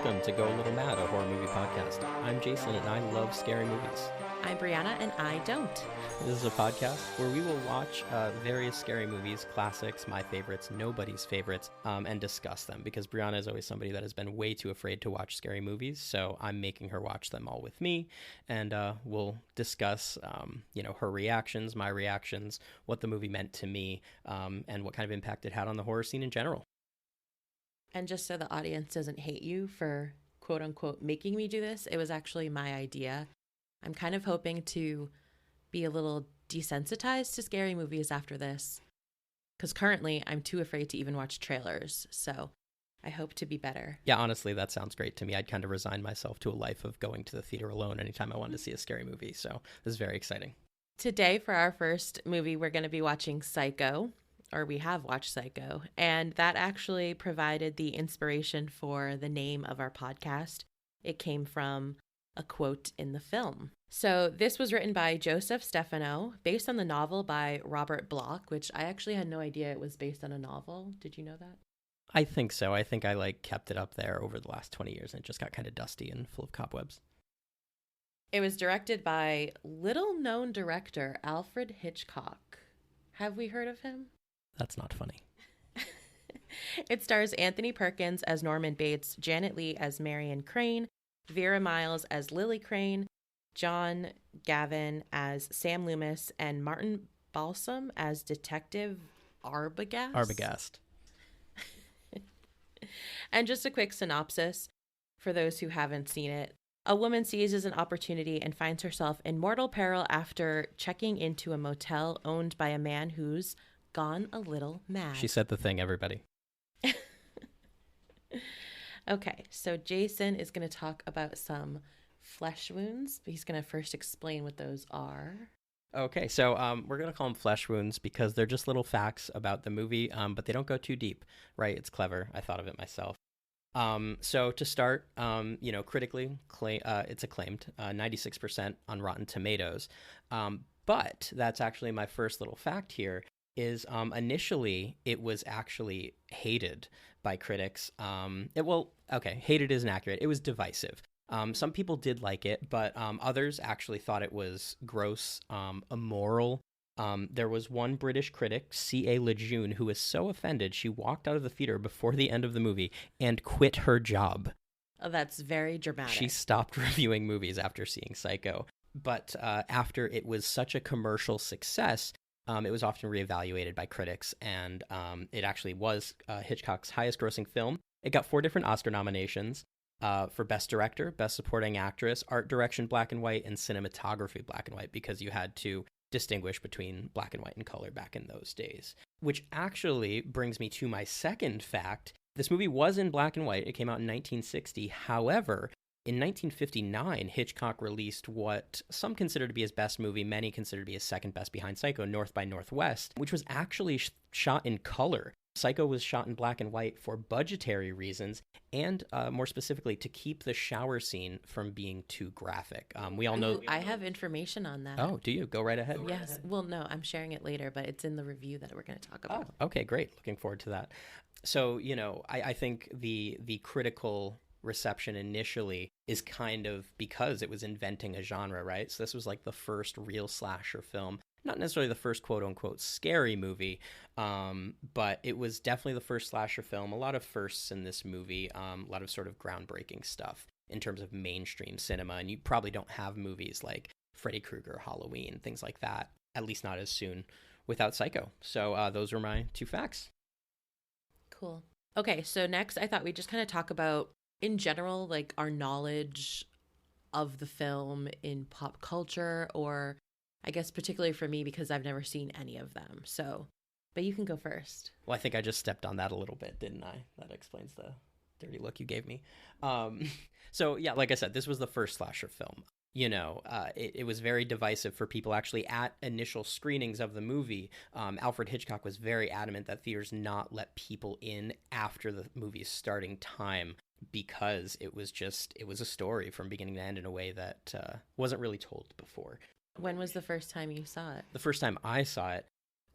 welcome to Go a Little Mad, a horror movie podcast. I'm Jason and I love scary movies. I'm Briana and I don't. This is a podcast where we will watch various scary movies, classics, my favorites, nobody's favorites, and discuss them because Briana is always somebody that has been way too afraid to watch scary movies, so I'm making her watch them all with me, and we'll discuss, her reactions, my reactions, what the movie meant to me, and what kind of impact it had on the horror scene in general. And just so the audience doesn't hate you for quote unquote making me do this, it was actually my idea. I'm kind of hoping to be a little desensitized to scary movies after this, because currently I'm too afraid to even watch trailers, so I hope to be better. Yeah, honestly, that sounds great to me. I'd kind of resign myself to a life of going to the theater alone anytime I wanted to see a scary movie, so this is very exciting. Today, for our first movie, we're going to be watching Psycho, or we have watched Psycho, and that actually provided the inspiration for the name of our podcast. It came from a quote in the film. So this was written by Joseph Stefano, based on the novel by Robert Bloch, which I actually had no idea it was based on a novel. Did you know that? I think so. I think I kept it up there over the last 20 years and it just got kind of dusty and full of cobwebs. It was directed by little-known director Alfred Hitchcock. Have we heard of him? That's not funny. It stars Anthony Perkins as Norman Bates, Janet Leigh as Marion Crane, Vera Miles as Lily Crane, John Gavin as Sam Loomis, and Martin Balsam as Detective Arbogast. Arbogast. And just a quick synopsis for those who haven't seen it. A woman seizes an opportunity and finds herself in mortal peril after checking into a motel owned by a man who's gone a little mad. She said the thing, everybody. Okay, so Jason is going to talk about some flesh wounds, but he's going to first explain what those are. Okay, so we're going to call them flesh wounds because they're just little facts about the movie, but they don't go too deep, right? It's clever. I thought of it myself. So to start, critically, it's acclaimed, 96% on Rotten Tomatoes. But that's actually my first little fact here is initially it was actually hated by critics. Hated isn't accurate. It was divisive. Some people did like it, but others actually thought it was gross, immoral. There was one British critic, C.A. Lejeune, who was so offended she walked out of the theater before the end of the movie and quit her job. Oh, that's very dramatic. She stopped reviewing movies after seeing Psycho. But after it was such a commercial success, it was often reevaluated by critics, and it actually was Hitchcock's highest-grossing film. It got 4 different Oscar nominations for Best Director, Best Supporting Actress, Art Direction Black and White, and Cinematography Black and White, because you had to distinguish between black and white and color back in those days. Which actually brings me to my second fact. This movie was in black and white. It came out in 1960. However, in 1959, Hitchcock released what some consider to be his best movie, many consider to be his second best behind Psycho, North by Northwest, which was actually shot in color. Psycho was shot in black and white for budgetary reasons and more specifically to keep the shower scene from being too graphic. We all know... I have information on that. Oh, do you? Go right ahead. Yes. Well, no, I'm sharing it later, but it's in the review that we're going to talk about. Oh, okay, great. Looking forward to that. So, I think the critical reception initially is kind of because it was inventing a genre, right? So this was like the first real slasher film. Not necessarily the first quote-unquote scary movie, but it was definitely the first slasher film. A lot of firsts in this movie, a lot of sort of groundbreaking stuff in terms of mainstream cinema. And you probably don't have movies like Freddy Krueger, Halloween, things like that, at least not as soon, without Psycho. So those were my 2 facts. Cool. Okay, so next I thought we'd just kind of talk about, in general, like our knowledge of the film in pop culture, or I guess particularly for me because I've never seen any of them. So, but you can go first. Well, I think I just stepped on that a little bit, didn't I? That explains the dirty look you gave me. So yeah, like I said, this was the first slasher film. It was very divisive for people actually at initial screenings of the movie. Alfred Hitchcock was very adamant that theaters not let people in after the movie's starting time because it was a story from beginning to end in a way that wasn't really told before. When was the first time you saw it? The first time I saw it,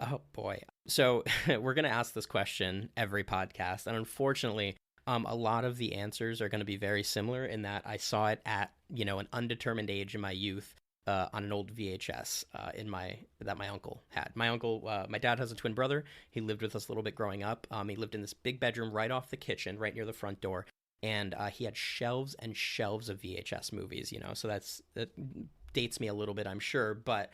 oh boy. So we're going to ask this question every podcast, and unfortunately, A lot of the answers are going to be very similar in that I saw it at, an undetermined age in my youth. On an old VHS that my uncle had. My dad has a twin brother. He lived with us a little bit growing up. He lived in this big bedroom right off the kitchen, right near the front door, and he had shelves and shelves of VHS movies. So that dates me a little bit, I'm sure, but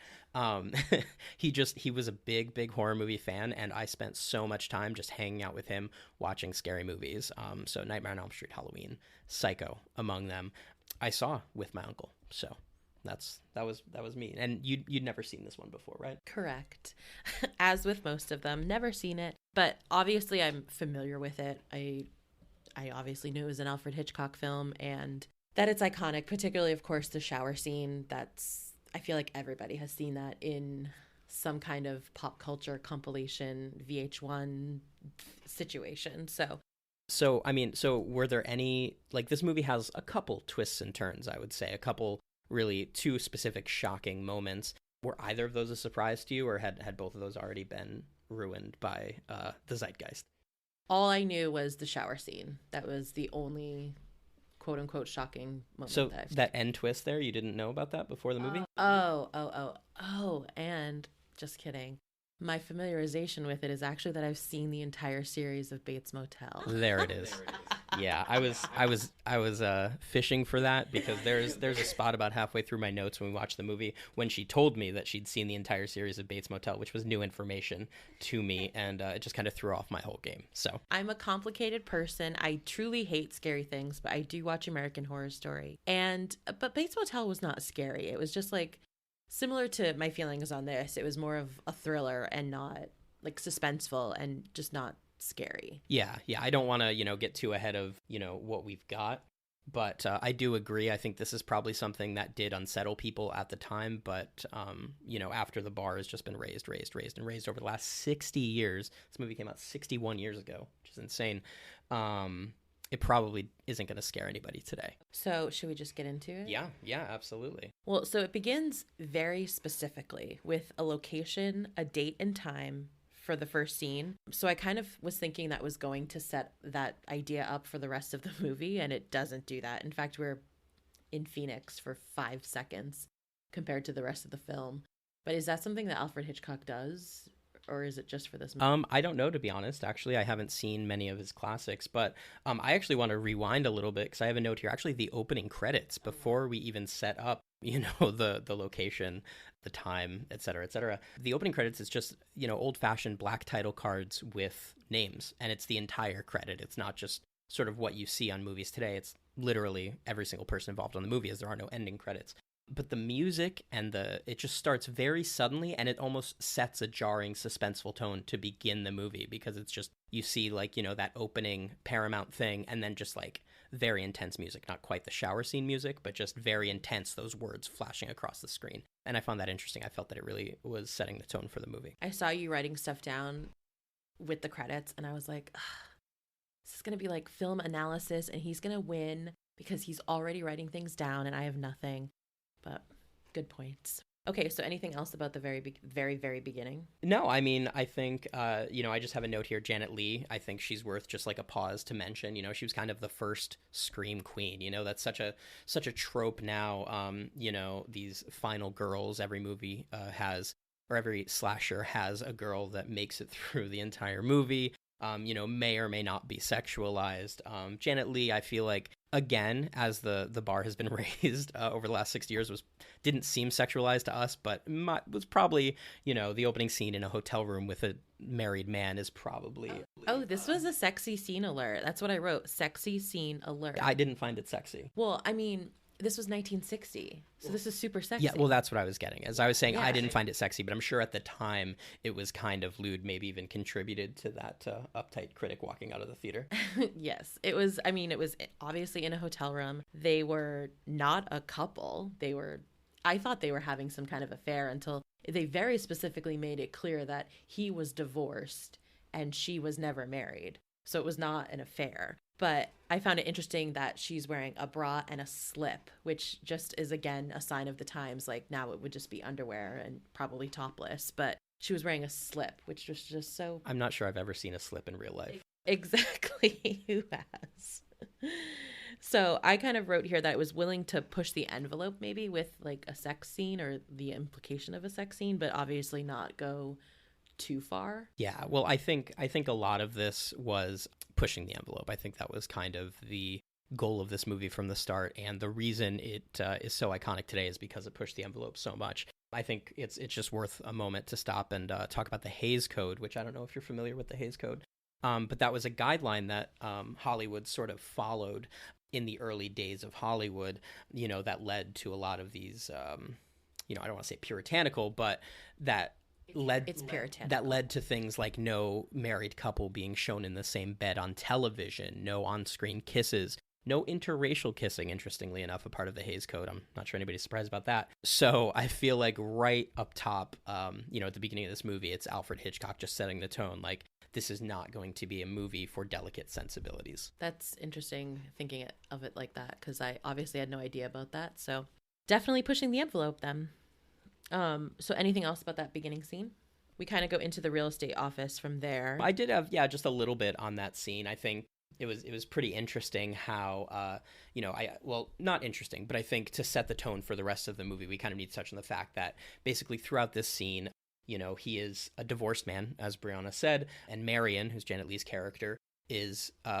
he was a big horror movie fan, and I spent so much time just hanging out with him watching scary movies. So Nightmare on Elm Street, Halloween, Psycho among them, I saw with my uncle. So that was me. And you'd never seen this one before, right? Correct. As with most of them, never seen it, but obviously I'm familiar with it. I obviously knew it was an Alfred Hitchcock film and that it's iconic, particularly, of course, the shower scene. I feel like everybody has seen that in some kind of pop culture compilation VH1 situation. So were there any, like, this movie has a couple twists and turns, I would say, a couple really two specific shocking moments. Were either of those a surprise to you, or had both of those already been ruined by the zeitgeist? All I knew was the shower scene. That was the only quote unquote shocking moment. So that end twist there, you didn't know about that before the movie? And just kidding. My familiarization with it is actually that I've seen the entire series of Bates Motel. There it is. Yeah, I was fishing for that because there's a spot about halfway through my notes when we watched the movie when she told me that she'd seen the entire series of Bates Motel, which was new information to me, and it just kind of threw off my whole game. So I'm a complicated person. I truly hate scary things, but I do watch American Horror Story. But Bates Motel was not scary. It was just like similar to my feelings on this. It was more of a thriller and not like suspenseful and just not scary. Yeah. I don't want to, get too ahead of, what we've got. But I do agree. I think this is probably something that did unsettle people at the time. But, after the bar has just been raised over the last 60 years. This movie came out 61 years ago, which is insane. It probably isn't going to scare anybody today. So should we just get into it? Yeah, absolutely. Well, so it begins very specifically with a location, a date and time for the first scene. So I kind of was thinking that was going to set that idea up for the rest of the movie, and it doesn't do that. In fact, we're in Phoenix for 5 seconds compared to the rest of the film. But is that something that Alfred Hitchcock does? Or is it just for this movie? I don't know, to be honest. Actually, I haven't seen many of his classics, but I actually want to rewind a little bit because I have a note here. Actually, the opening credits, before we even set up, the location, the time, et cetera, et cetera. The opening credits is just, old-fashioned black title cards with names, and it's the entire credit. It's not just sort of what you see on movies today. It's literally every single person involved in the movie, as there are no ending credits. But the music and it just starts very suddenly, and it almost sets a jarring, suspenseful tone to begin the movie, because it's just, you see that opening Paramount thing, and then just like very intense music, not quite the shower scene music, but just very intense, those words flashing across the screen. And I found that interesting. I felt that it really was setting the tone for the movie. I saw you writing stuff down with the credits, and I was like, this is going to be like film analysis, and he's going to win because he's already writing things down, and I have nothing. But good points. Okay, so anything else about the very, very beginning? No, I mean, I think, I just have a note here, Janet Leigh. I think she's worth just like a pause to mention. She was kind of the first Scream queen. That's such a trope now. These final girls, every movie has, or every slasher has a girl that makes it through the entire movie. May or may not be sexualized. Janet Leigh, I feel like, again, as the bar has been raised over the last 60 years, didn't seem sexualized to us, but was probably, the opening scene in a hotel room with a married man is probably... Oh, this was a sexy scene alert. That's what I wrote. Sexy scene alert. I didn't find it sexy. Well, I mean... This was 1960, so this is super sexy. Yeah, well, that's what I was getting. As I was saying, yeah. I didn't find it sexy, but I'm sure at the time it was kind of lewd, maybe even contributed to that uptight critic walking out of the theater. Yes, it was. I mean, it was obviously in a hotel room. They were not a couple. I thought they were having some kind of affair until they very specifically made it clear that he was divorced and she was never married. So it was not an affair. But I found it interesting that she's wearing a bra and a slip, which just is, again, a sign of the times. Like, now it would just be underwear and probably topless. But she was wearing a slip, which was just so... I'm not sure I've ever seen a slip in real life. Exactly. Who has? So I kind of wrote here that I was willing to push the envelope maybe with like a sex scene or the implication of a sex scene, but obviously not go too far. Yeah, well, I think a lot of this was pushing the envelope. I think that was kind of the goal of this movie from the start, and the reason it is so iconic today is because it pushed the envelope so much. I think it's just worth a moment to stop and talk about the Hays Code, which I don't know if you're familiar with the Hays Code, but that was a guideline that Hollywood sort of followed in the early days of Hollywood. That led to a lot of these. I don't want to say puritanical, but that It's puritanical. that led to things like no married couple being shown in the same bed on television, no on-screen kisses, no interracial kissing, interestingly enough, a part of the Hays Code. I'm not sure anybody's surprised about that. So I feel like right up top, at the beginning of this movie, it's Alfred Hitchcock just setting the tone. Like, this is not going to be a movie for delicate sensibilities. That's interesting thinking of it like that, because I obviously had no idea about that. So definitely pushing the envelope then. So anything else about that beginning scene? We kind of go into the real estate office from there. I did have, just a little bit on that scene. I think it was pretty interesting how, not interesting, but I think to set the tone for the rest of the movie, we kind of need to touch on the fact that basically throughout this scene, he is a divorced man, as Briana said, and Marion, who's Janet Leigh's character,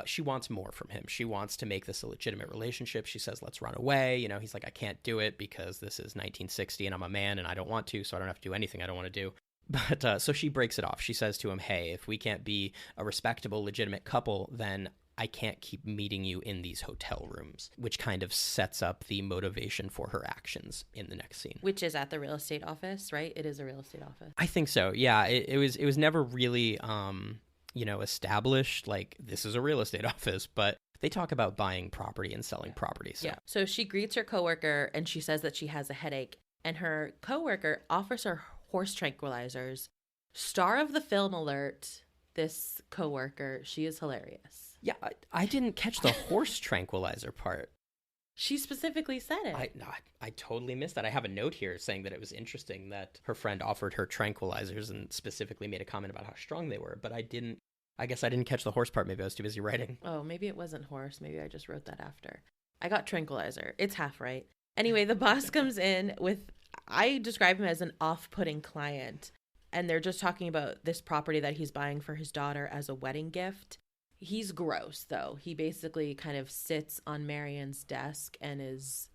she wants more from him. She wants to make this a legitimate relationship. She says, let's run away. He's like, I can't do it because this is 1960 and I'm a man and I don't want to, so I don't have to do anything I don't want to do. But so she breaks it off. She says to him, hey, if we can't be a respectable, legitimate couple, then I can't keep meeting you in these hotel rooms, which kind of sets up the motivation for her actions in the next scene. Which is at the real estate office, right? It is a real estate office. I think so. Yeah, it was never really established like this is a real estate office, but they talk about buying property and selling property. So. Yeah. So she greets her coworker and she says that she has a headache, and her coworker offers her horse tranquilizers. Star of the film alert, this coworker, she is hilarious. Yeah, I didn't catch the horse tranquilizer part. She specifically said it. I totally missed that. I have a note here saying that it was interesting that her friend offered her tranquilizers and specifically made a comment about how strong they were, but I guess I didn't catch the horse part. Maybe I was too busy writing. Oh, maybe it wasn't horse. Maybe I just wrote that after. I got tranquilizer. It's half right. Anyway, the boss comes in with, I describe him as an off-putting client, and they're just talking about this property that he's buying for his daughter as a wedding gift. He's gross, though. He basically kind of sits on Marion's desk and is,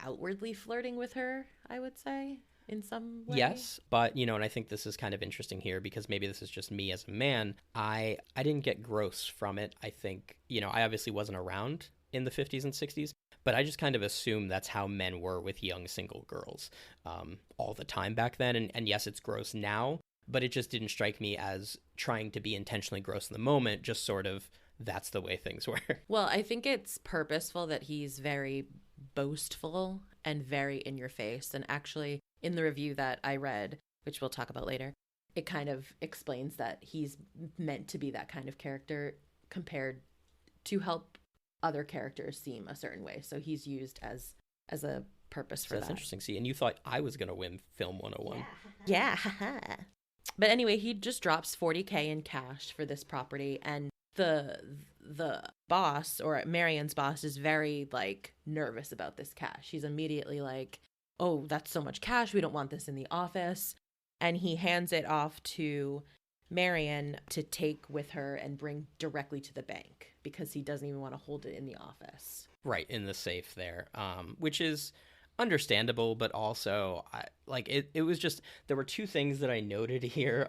outwardly flirting with her, I would say, in some way. Yes, but, and I think this is kind of interesting here because maybe this is just me as a man. I didn't get gross from it. I think, I obviously wasn't around in the 50s and 60s, but I just kind of assume that's how men were with young single girls all the time back then. And yes, it's gross now, but it just didn't strike me as trying to be intentionally gross in the moment, just sort of that's the way things were. Well, I think it's purposeful that he's very boastful and very in your face. And actually, in the review that I read, which we'll talk about later, it kind of explains that he's meant to be that kind of character compared to help other characters seem a certain way. So he's used as a purpose for that. That's interesting. See, and you thought I was going to win Film 101. Yeah. But anyway, he just drops $40K in cash for this property, and the boss, or Marion's boss, is very nervous about this cash. He's immediately like, oh, that's so much cash, we don't want this in the office. And he hands it off to Marion to take with her and bring directly to the bank because he doesn't even want to hold it in the office. Right, in the safe there, which is understandable, but also it was just, there were two things that I noted here.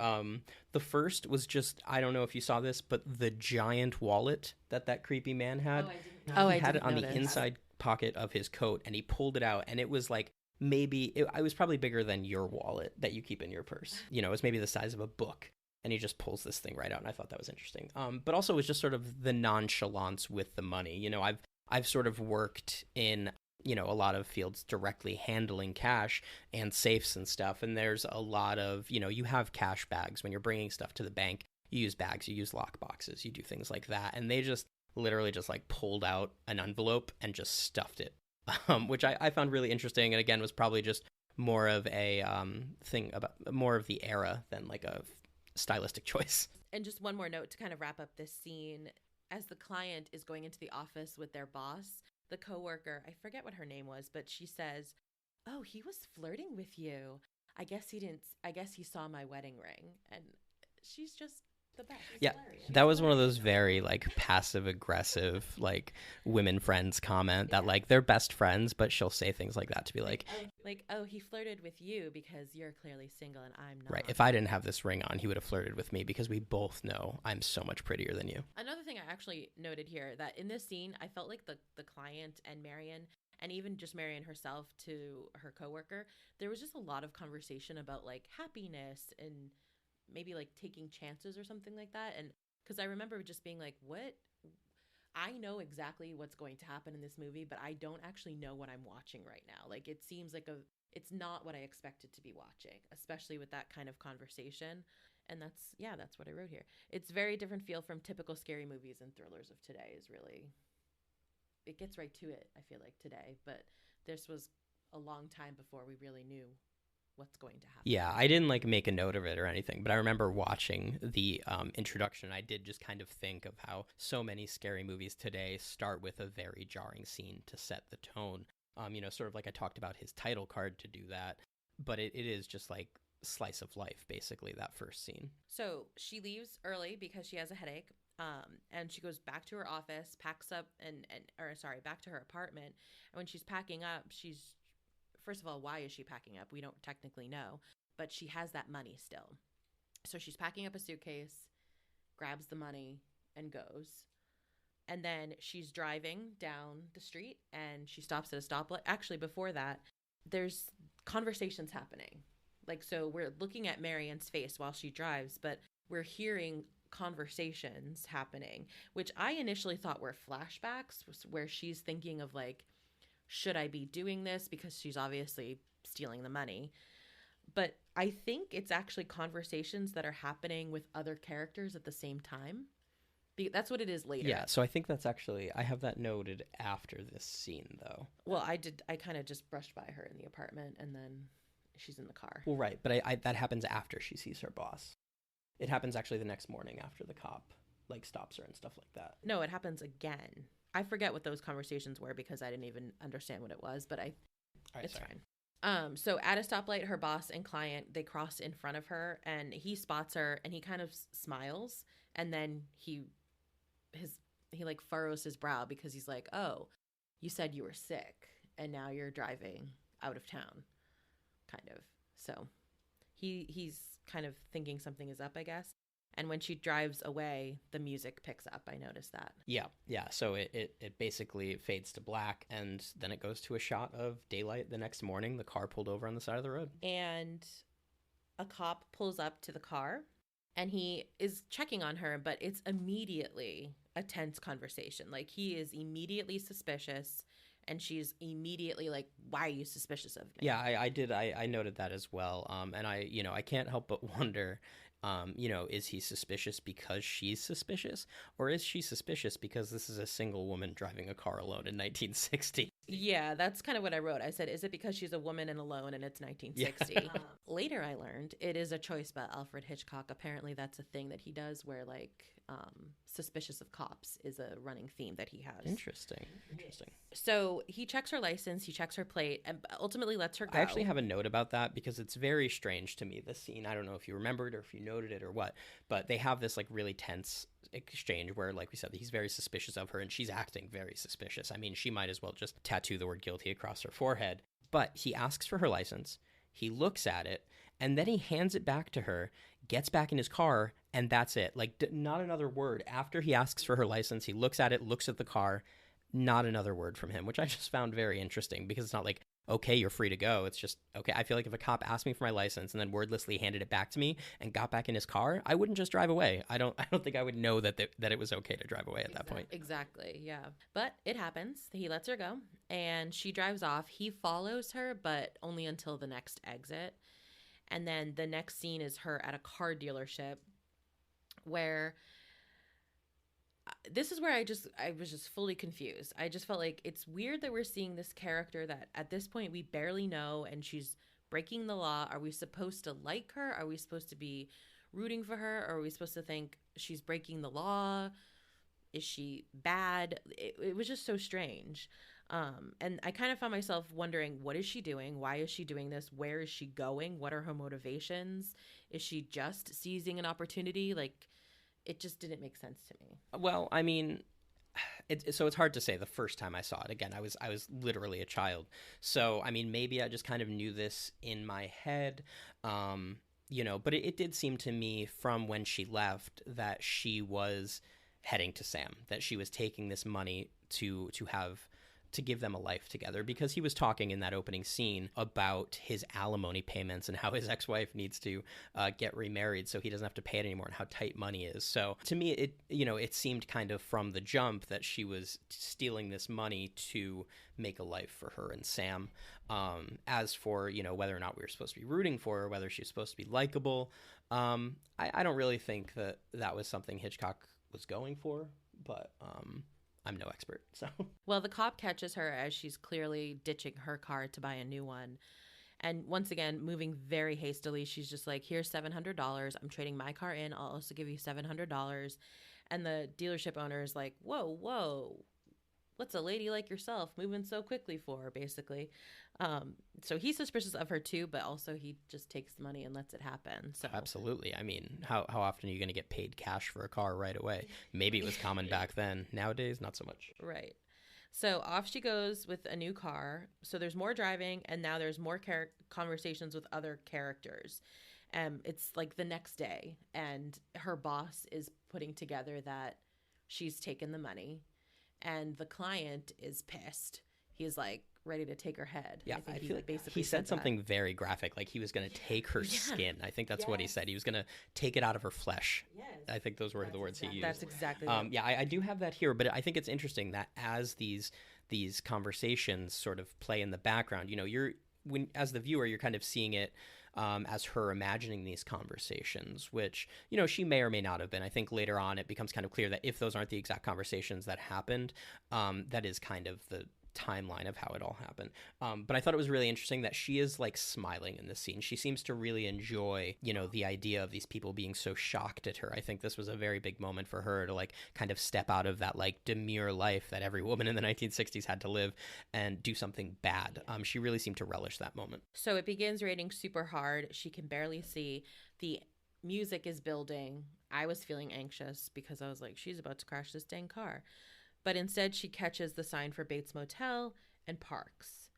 The first was just, I don't know if you saw this, but the giant wallet that creepy man had. I had it on the inside pocket of his coat, and he pulled it out, and it was like it was probably bigger than your wallet that you keep in your purse. It was maybe the size of a book, and he just pulls this thing right out, and I thought that was interesting. But also it was just sort of the nonchalance with the money. I've sort of worked in a lot of fields directly handling cash and safes and stuff. And there's a lot of, you have cash bags when you're bringing stuff to the bank. You use bags, you use lock boxes, you do things like that. And they just literally just pulled out an envelope and just stuffed it, which I found really interesting. And again, was probably just more of a thing about more of the era than a stylistic choice. And just one more note to kind of wrap up this scene. As the client is going into the office with their boss, the coworker, I forget what her name was, but she says, "Oh, he was flirting with you. I guess he didn't, I guess he saw my wedding ring." And she's just the best. Yeah, that was one of those very like passive aggressive like women friends comment that like they're best friends, but she'll say things like that to be like, oh, he flirted with you because you're clearly single and I'm not. right, if I didn't have this ring on, he would have flirted with me because we both know I'm so much prettier than you. Another thing I actually noted here, that in this scene, I felt like the client and Marion, and even just Marion herself to her coworker, there was just a lot of conversation about like happiness and maybe like taking chances or something like that. And because I remember just being like, what? I know exactly what's going to happen in this movie, but I don't actually know what I'm watching right now. Like it seems like it's not what I expected to be watching, especially with that kind of conversation. And that's what I wrote here. It's very different feel from typical scary movies and thrillers of today. Is really, it gets right to it, I feel like, today. But this was a long time before we really knew what's going to happen. Yeah, I didn't like make a note of it or anything, but I remember watching the introduction. I did just kind of think of how so many scary movies today start with a very jarring scene to set the tone. Sort of like I talked about his title card to do that, but it is just like slice of life, basically, that first scene. So she leaves early because she has a headache. And she goes back to her office, packs up back to her apartment. And when she's packing up, first of all, why is she packing up? We don't technically know, but she has that money still. So she's packing up a suitcase, grabs the money, and goes. And then she's driving down the street and she stops at a stoplight. Actually, before that, there's conversations happening. Like, so we're looking at Marianne's face while she drives, but we're hearing conversations happening, which I initially thought were flashbacks, where she's thinking of like, should I be doing this? Because she's obviously stealing the money. But I think it's actually conversations that are happening with other characters at the same time. That's what it is later. Yeah, so I think that's actually, I have that noted after this scene, though. Well, I kind of just brushed by her in the apartment and then she's in the car. Well, right, but I that happens after she sees her boss. It happens actually the next morning after the cop like stops her and stuff like that. No, it happens again. I forget what those conversations were because I didn't even understand what it was, but it's fine. So at a stoplight, her boss and client, they cross in front of her and he spots her and he kind of smiles and then he like furrows his brow because he's like, "Oh, you said you were sick and now you're driving out of town." Kind of. So he's kind of thinking something is up, I guess. And when she drives away, the music picks up. I noticed that. Yeah. So it basically fades to black, and then it goes to a shot of daylight the next morning, the car pulled over on the side of the road. And a cop pulls up to the car, and he is checking on her, but it's immediately a tense conversation. Like, he is immediately suspicious, and she's immediately like, "Why are you suspicious of me?" Yeah, I did. I noted that as well. And I can't help but wonder, is he suspicious because she's suspicious, or is she suspicious because this is a single woman driving a car alone in 1960? Yeah, that's kind of what I wrote. I said, is it because she's a woman and alone and it's 1960? Yeah. Later, I learned it is a choice by Alfred Hitchcock. Apparently, that's a thing that he does where, like, suspicious of cops is a running theme that he has. Interesting. So he checks her license, he checks her plate, and ultimately lets her go. I actually have a note about that because it's very strange to me, this scene. I don't know if you remembered or if you noted it or what, but they have this, like, really tense exchange where, like we said, he's very suspicious of her and she's acting very suspicious. I mean, she might as well just tattoo the word guilty across her forehead. But he asks for her license, he looks at it, and then he hands it back to her, gets back in his car, and that's it. Like, not another word. After he asks for her license, he looks at it, looks at the car, not another word from him, which I just found very interesting because it's not like, okay, you're free to go. It's just, okay, I feel like if a cop asked me for my license and then wordlessly handed it back to me and got back in his car, I wouldn't just drive away. I don't think I would know that it was okay to drive away at that point. Exactly, yeah. But it happens. He lets her go and she drives off. He follows her, but only until the next exit. And then the next scene is her at a car dealership where this is where I was just fully confused. I just felt like it's weird that we're seeing this character that at this point we barely know and she's breaking the law. Are we supposed to like her? Are we supposed to be rooting for her, or are we supposed to think she's breaking the law? Is she bad? It was just so strange. And I kind of found myself wondering, what is she doing? Why is she doing this? Where is she going? What are her motivations? Is she just seizing an opportunity? Like, it just didn't make sense to me. Well, I mean, so it's hard to say the first time I saw it. Again, I was literally a child. So, I mean, maybe I just kind of knew this in my head. But it did seem to me from when she left that she was heading to Sam, that she was taking this money to give them a life together, because he was talking in that opening scene about his alimony payments and how his ex-wife needs to get remarried so he doesn't have to pay it anymore, and how tight money is. So to me, it seemed kind of from the jump that she was stealing this money to make a life for her and Sam. As for, whether or not we were supposed to be rooting for her, whether she's supposed to be likable, I don't really think that was something Hitchcock was going for, but I'm no expert. So, well, the cop catches her as she's clearly ditching her car to buy a new one. And once again, moving very hastily, she's just like, here's $700. I'm trading my car in. I'll also give you $700. And the dealership owner is like, whoa, what's a lady like yourself moving so quickly for, basically. So he's suspicious of her too, but also he just takes the money and lets it happen. So absolutely. I mean, how often are you going to get paid cash for a car right away? Maybe it was common back then. Nowadays, not so much. Right. So off she goes with a new car. So there's more driving, and now there's more conversations with other characters. It's like the next day, and her boss is putting together that she's taken the money. And the client is pissed. He's like ready to take her head. Yeah, I feel like basically he said something very graphic, like he was going to take her skin. I think that's what he said. He was going to take it out of her flesh. Yes. I think those were the words he used. That's exactly Yeah, I do have that here, but I think it's interesting that as these conversations sort of play in the background, as the viewer, you're kind of seeing it as her imagining these conversations, which, she may or may not have been. I think later on it becomes kind of clear that if those aren't the exact conversations that happened, that is kind of the timeline of how it all happened. But I thought it was really interesting that she is like smiling in this scene. She seems to really enjoy, the idea of these people being so shocked at her. I think this was a very big moment for her to like kind of step out of that like demure life that every woman in the 1960s had to live and do something bad. She really seemed to relish that moment. So it begins raining super hard. She can barely see. The music is building. I was feeling anxious because I was like, she's about to crash this dang car. But instead, she catches the sign for Bates Motel and parks.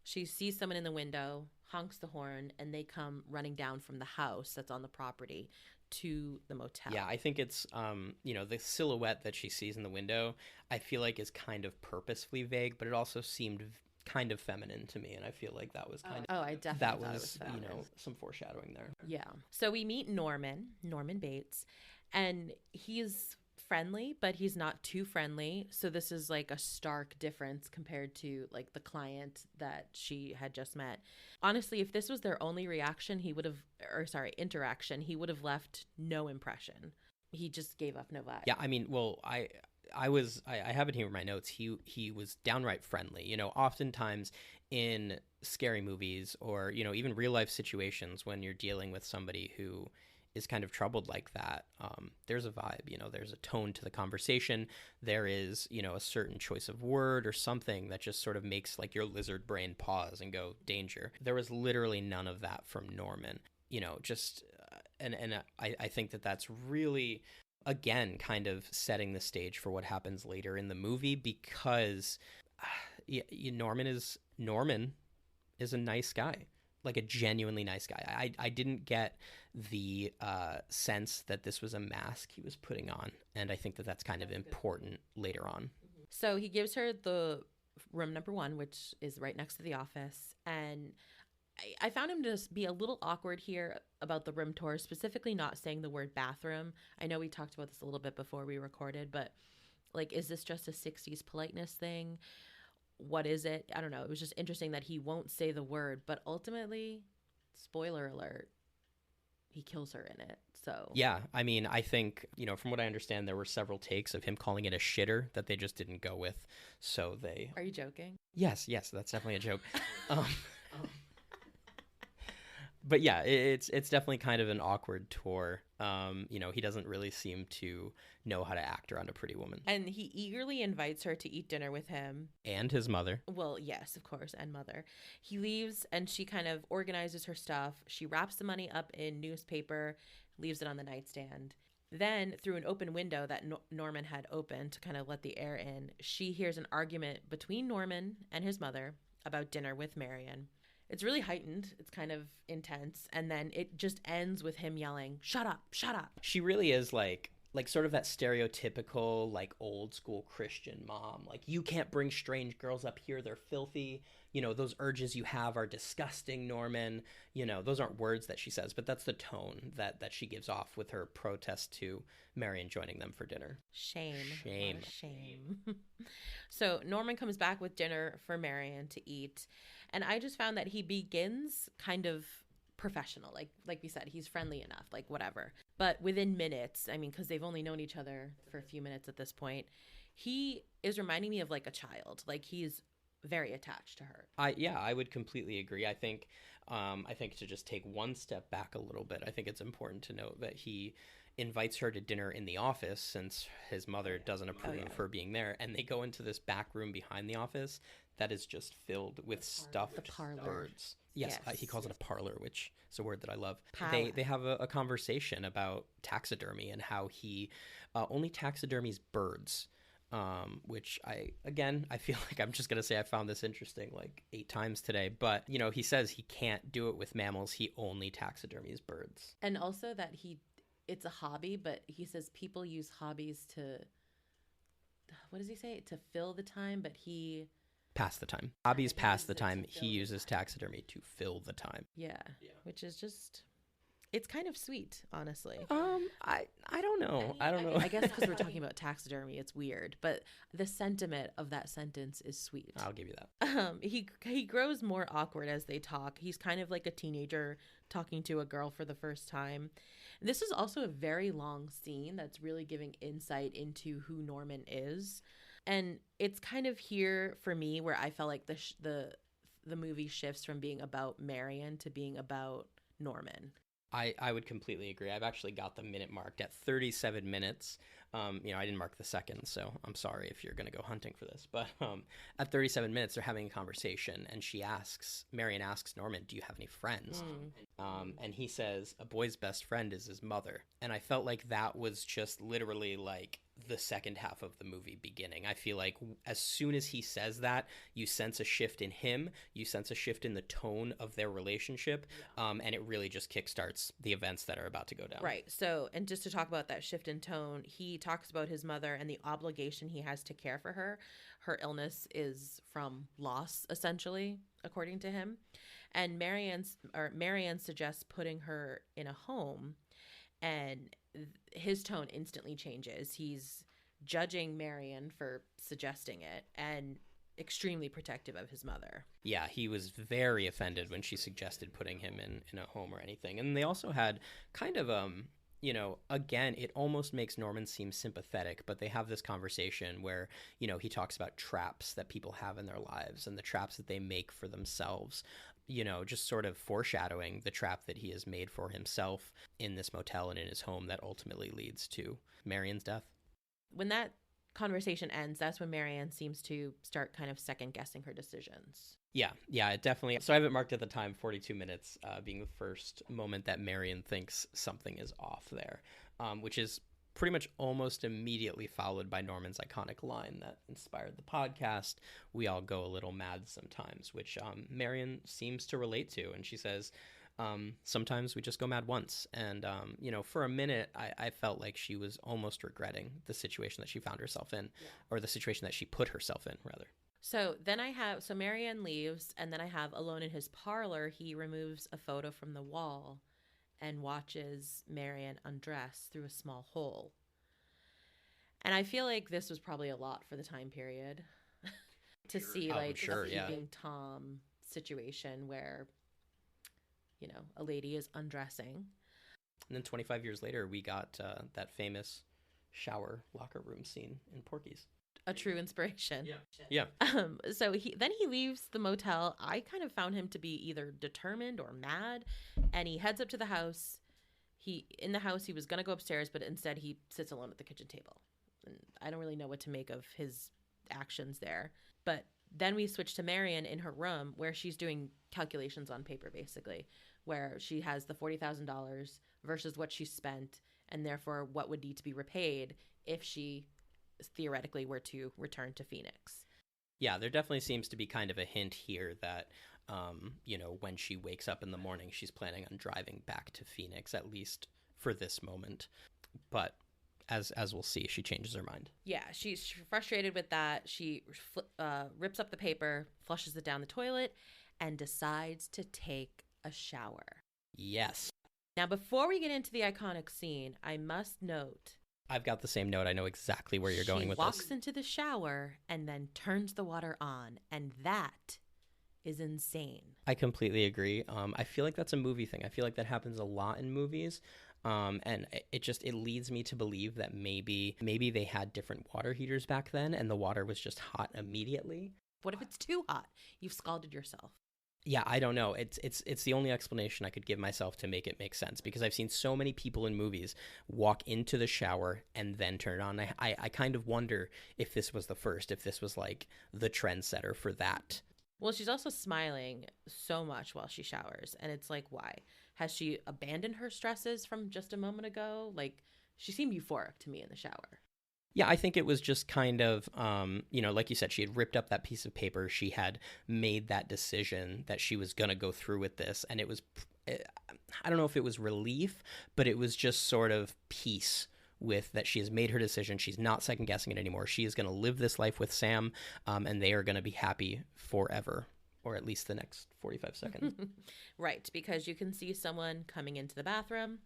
She sees someone in the window, honks the horn, and they come running down from the house that's on the property to the motel. Yeah, I think it's, the silhouette that she sees in the window, I feel like is kind of purposefully vague, but it also seemed kind of feminine to me, and I feel like that was kind of I definitely that thought was, it was feminine. Some foreshadowing there. Yeah. So we meet Norman Bates, and he's friendly, but he's not too friendly. So this is like a stark difference compared to like the client that she had just met. Honestly, if this was their only interaction, he would have left no impression. He just gave up no vibe. Yeah, I mean, well, I have it here in my notes. He was downright friendly. Oftentimes in scary movies or, even real life situations when you're dealing with somebody who is kind of troubled like that, there's a vibe, there's a tone to the conversation. There is, a certain choice of word or something that just sort of makes like your lizard brain pause and go, danger. There was literally none of that from Norman, and I think that's really, again, kind of setting the stage for what happens later in the movie, because Norman is a nice guy. Like a genuinely nice guy. I didn't get the sense that this was a mask he was putting on. And I think that's kind of important later on. So he gives her the room number 1, which is right next to the office. And I found him to be a little awkward here about the room tour, specifically not saying the word bathroom. I know we talked about this a little bit before we recorded, but like, is this just a 60s politeness thing? What is it? I don't know. It was just interesting that he won't say the word, but ultimately, spoiler alert, he kills her in it. So yeah, I mean, I think, from what I understand, there were several takes of him calling it a shitter that they just didn't go with. So they... Are you joking? Yes, that's definitely a joke. But yeah, it's definitely kind of an awkward tour. He doesn't really seem to know how to act around a pretty woman. And he eagerly invites her to eat dinner with him. And his mother. Well, yes, of course, and mother. He leaves and she kind of organizes her stuff. She wraps the money up in newspaper, leaves it on the nightstand. Then, through an open window that Norman had opened to kind of let the air in, she hears an argument between Norman and his mother about dinner with Marion. It's really heightened. It's kind of intense. And then it just ends with him yelling, "Shut up, shut up." She really is like sort of that stereotypical like old school Christian mom. Like, you can't bring strange girls up here, they're filthy. Those urges you have are disgusting, Norman. Those aren't words that she says, but that's the tone that she gives off with her protest to Marion joining them for dinner. Shame. So Norman comes back with dinner for Marion to eat. And I just found that he begins kind of professional. Like we said, he's friendly enough, like whatever. But within minutes, I mean, because they've only known each other for a few minutes at this point, he is reminding me of like a child. Like, he's very attached to her. I would completely agree. I think to just take one step back a little bit, I think it's important to note that he invites her to dinner in the office since his mother doesn't approve of her being there, and they go into this back room behind the office that is just filled with stuffed birds. Yes, he calls it a parlor, which is a word that I love. They have a conversation about taxidermy and how he only taxidermies birds. Which I feel like I'm just going to say I found this interesting like 8 times today. But, he says he can't do it with mammals. He only taxidermies birds. And also that it's a hobby, but he says people use hobbies to, what does he say? To fill the time, but he... Pass the time. Hobbies pass the time. He uses taxidermy to fill the time. Yeah. Which is just... It's kind of sweet, honestly. I don't know. I don't know. I guess because we're talking about taxidermy, it's weird. But the sentiment of that sentence is sweet. I'll give you that. He grows more awkward as they talk. He's kind of like a teenager talking to a girl for the first time. This is also a very long scene that's really giving insight into who Norman is. And it's kind of here for me where I felt like the movie shifts from being about Marion to being about Norman. I would completely agree. I've actually got the minute marked at 37 minutes. I didn't mark the second, so I'm sorry if you're going to go hunting for this. But at 37 minutes, they're having a conversation, and Marion asks Norman, "Do you have any friends?" And he says, "A boy's best friend is his mother." And I felt like that was just literally like the second half of the movie beginning. I feel like as soon as he says that, you sense a shift in him, you sense a shift in the tone of their relationship, and it really just kickstarts the events that are about to go down. Right. So, and just to talk about that shift in tone, he talks about his mother and the obligation he has to care for her. Her illness is from loss, essentially, according to him. And Marianne suggests putting her in a home, and his tone instantly changes. He's judging Marion for suggesting it and extremely protective of his mother. Yeah, he was very offended when she suggested putting him in a home or anything. And they also had kind of, again, it almost makes Norman seem sympathetic, but they have this conversation where, he talks about traps that people have in their lives and the traps that they make for themselves. Just sort of foreshadowing the trap that he has made for himself in this motel and in his home that ultimately leads to Marion's death. When that conversation ends, that's when Marianne seems to start kind of second guessing her decisions. Yeah, it definitely. So I have it marked at the time, 42 minutes being the first moment that Marion thinks something is off there, which is pretty much almost immediately followed by Norman's iconic line that inspired the podcast, "We all go a little mad sometimes," which Marion seems to relate to. And she says, sometimes we just go mad once. And, for a minute, I felt like she was almost regretting the situation that she found herself in, or the situation that she put herself in, rather. So Marianne leaves, and then I have alone in his parlor, he removes a photo from the wall and watches Marion undress through a small hole. And I feel like this was probably a lot for the time period to see a peeping Tom situation where, a lady is undressing. And then 25 years later, we got that famous shower locker room scene in Porky's. a true inspiration. Yeah. So he leaves the motel. I kind of found him to be either determined or mad, and he heads up to the house. In the house he was gonna go upstairs, but instead he sits alone at the kitchen table. And I don't really know what to make of his actions there. But then we switch to Marion in her room where she's doing calculations on paper, basically, where she has the $40,000 versus what she spent, and therefore what would need to be repaid if she theoretically were to return to Phoenix. Yeah, there definitely seems to be kind of a hint here that, when she wakes up in the morning, she's planning on driving back to Phoenix, at least for this moment. But as we'll see, she changes her mind. Yeah, she's frustrated with that. She rips up the paper, flushes it down the toilet, and decides to take a shower. Yes. Now, before we get into the iconic scene, I must note... I've got the same note. I know exactly where you're going with this. She walks into the shower and then turns the water on, and that is insane. I completely agree. I feel like that's a movie thing. I feel like that happens a lot in movies. And it leads me to believe that maybe they had different water heaters back then and the water was just hot immediately. What if it's too hot? You've scalded yourself. Yeah, I don't know. It's the only explanation I could give myself to make it make sense, because I've seen so many people in movies walk into the shower and then turn it on. I kind of wonder if this was the first, if this was like the trendsetter for that. Well, she's also smiling so much while she showers, and it's like, why? Has she abandoned her stresses from just a moment ago? Like, she seemed euphoric to me in the shower. Yeah, I think it was just kind of, like you said, she had ripped up that piece of paper. She had made that decision that she was going to go through with this. And it was, I don't know if it was relief, but it was just sort of peace with that she has made her decision. She's not second guessing it anymore. She is going to live this life with Sam, and they are going to be happy forever, or at least the next 45 seconds. Right, because you can see someone coming into the bathroom.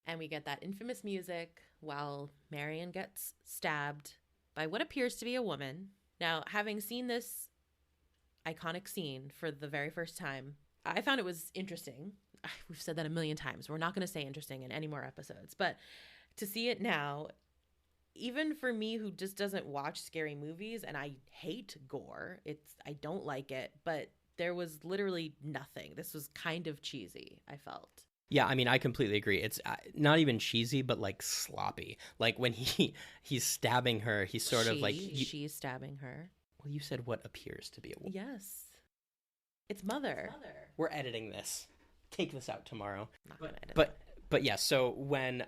And we get that infamous music while Marion gets stabbed by what appears to be a woman. Now, having seen this iconic scene for the very first time, I found it was interesting. We've said that a million times. We're not going to say interesting in any more episodes. But to see it now, even for me who just doesn't watch scary movies, and I hate gore, I don't like it, but there was literally nothing. This was kind of cheesy, I felt. Yeah, I mean, I completely agree. It's not even cheesy, but like sloppy. Like when he's stabbing her, he's sort of like... She's stabbing her. Well, you said what appears to be a woman. Yes. It's mother. We're editing this. Take this out tomorrow. Not gonna edit but yeah, so when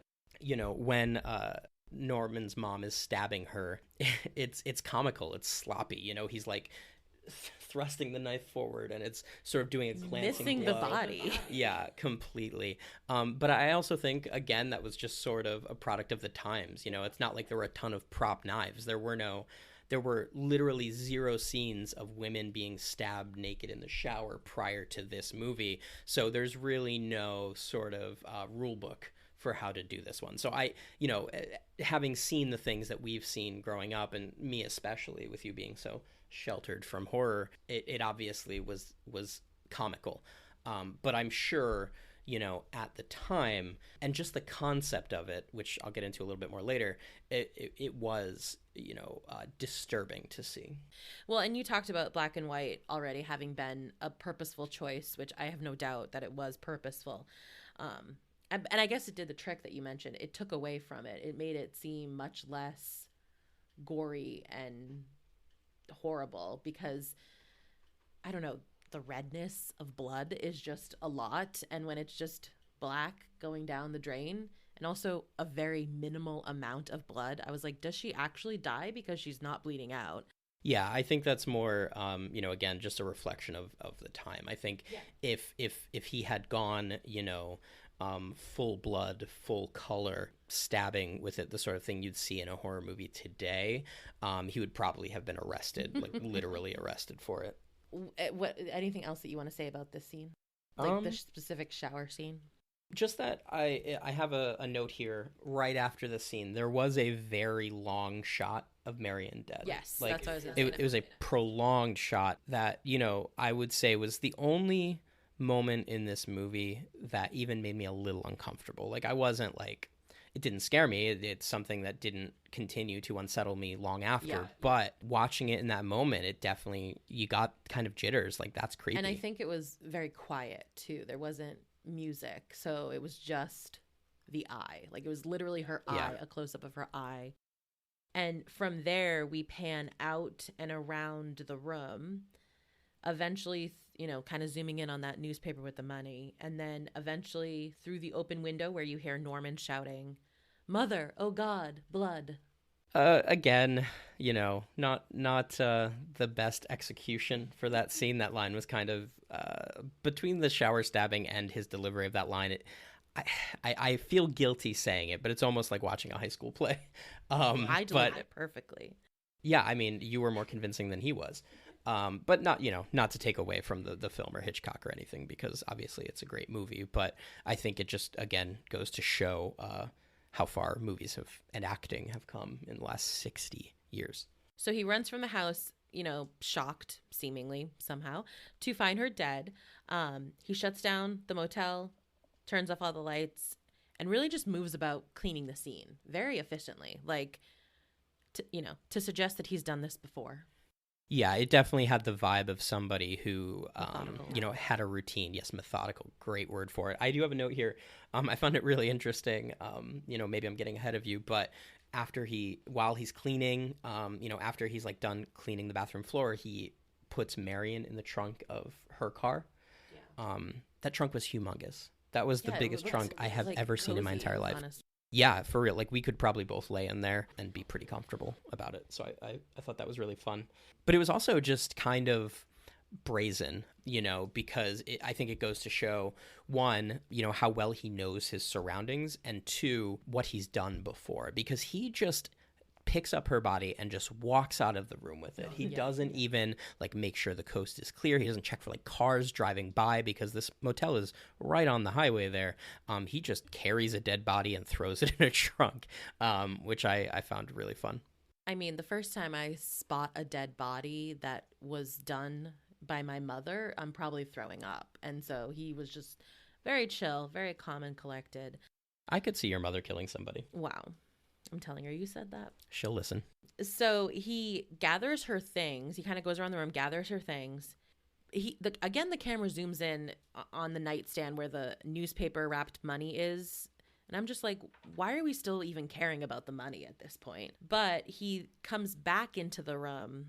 Norman's mom is stabbing her, it's comical. It's sloppy. He's like thrusting the knife forward, and it's sort of doing a glancing missing blow. The body. Yeah, completely. But I also think, again, that was just sort of a product of the times. It's not like there were a ton of prop knives. There were literally 0 scenes of women being stabbed naked in the shower prior to this movie. So there's really no sort of rule book for how to do this one. So having seen the things that we've seen growing up, and me especially, with you being so sheltered from horror, it obviously was comical. But I'm sure, at the time, and just the concept of it, which I'll get into a little bit more later, it was, disturbing to see. Well, and you talked about black and white already having been a purposeful choice, which I have no doubt that it was purposeful. And I guess it did the trick that you mentioned. It took away from it. It made it seem much less gory and horrible because, I don't know, the redness of blood is just a lot. And when it's just black going down the drain and also a very minimal amount of blood, I was like, does she actually die because she's not bleeding out? Yeah, I think that's more, again, just a reflection of the time. I think if he had gone, full blood, full color, stabbing with it, the sort of thing you'd see in a horror movie today, he would probably have been arrested, like literally arrested for it. Anything else that you want to say about this scene? Like the specific shower scene? Just that I have a note here right after the scene. There was a very long shot of Marion dead. Yes, like, that's what I was going to say. It was a prolonged shot that, I would say was the only moment in this movie that even made me a little uncomfortable. Like, I wasn't like, it didn't scare me. It's something that didn't continue to unsettle me long after. Yeah. But watching it in that moment, it definitely, you got kind of jitters. Like, that's creepy. And I think it was very quiet too. There wasn't music, so it was just the eye. Like, it was literally her eye, a close up of her eye. And from there, we pan out and around the room, eventually, kind of zooming in on that newspaper with the money. And then eventually through the open window where you hear Norman shouting, "Mother, oh God, blood." Again, not the best execution for that scene. That line was kind of between the shower stabbing and his delivery of that line. I feel guilty saying it, but it's almost like watching a high school play. I delivered it perfectly. Yeah, I mean, you were more convincing than he was. But not to take away from the film or Hitchcock or anything, because obviously it's a great movie. But I think it just, again, goes to show how far movies and acting have come in the last 60 years. So he runs from the house, shocked, seemingly, somehow, to find her dead. He shuts down the motel, turns off all the lights, and really just moves about cleaning the scene very efficiently, like, to suggest that he's done this before. Yeah, it definitely had the vibe of somebody who, had a routine. Yes, methodical. Great word for it. I do have a note here. I found it really interesting. Maybe I'm getting ahead of you, but while he's cleaning, after he's like done cleaning the bathroom floor, he puts Marion in the trunk of her car. Yeah. That trunk was humongous. That was the biggest trunk I have ever seen in my entire life. Honestly. Yeah, for real. Like, we could probably both lay in there and be pretty comfortable about it. So I thought that was really fun. But it was also just kind of brazen, because I think it goes to show, one, how well he knows his surroundings, and two, what he's done before. Because he just picks up her body and just walks out of the room with it. He doesn't even like make sure the coast is clear. He doesn't check for like cars driving by, because this motel is right on the highway there. He just carries a dead body and throws it in a trunk, which I found really fun. I mean, the first time I spot a dead body that was done by my mother, I'm probably throwing up. And so he was just very chill, very calm and collected. I could see your mother killing somebody. Wow. I'm telling her you said that. She'll listen. So he gathers her things. He kind of goes around the room, gathers her things. Again, the camera zooms in on the nightstand where the newspaper wrapped money is. And I'm just like, why are we still even caring about the money at this point? But he comes back into the room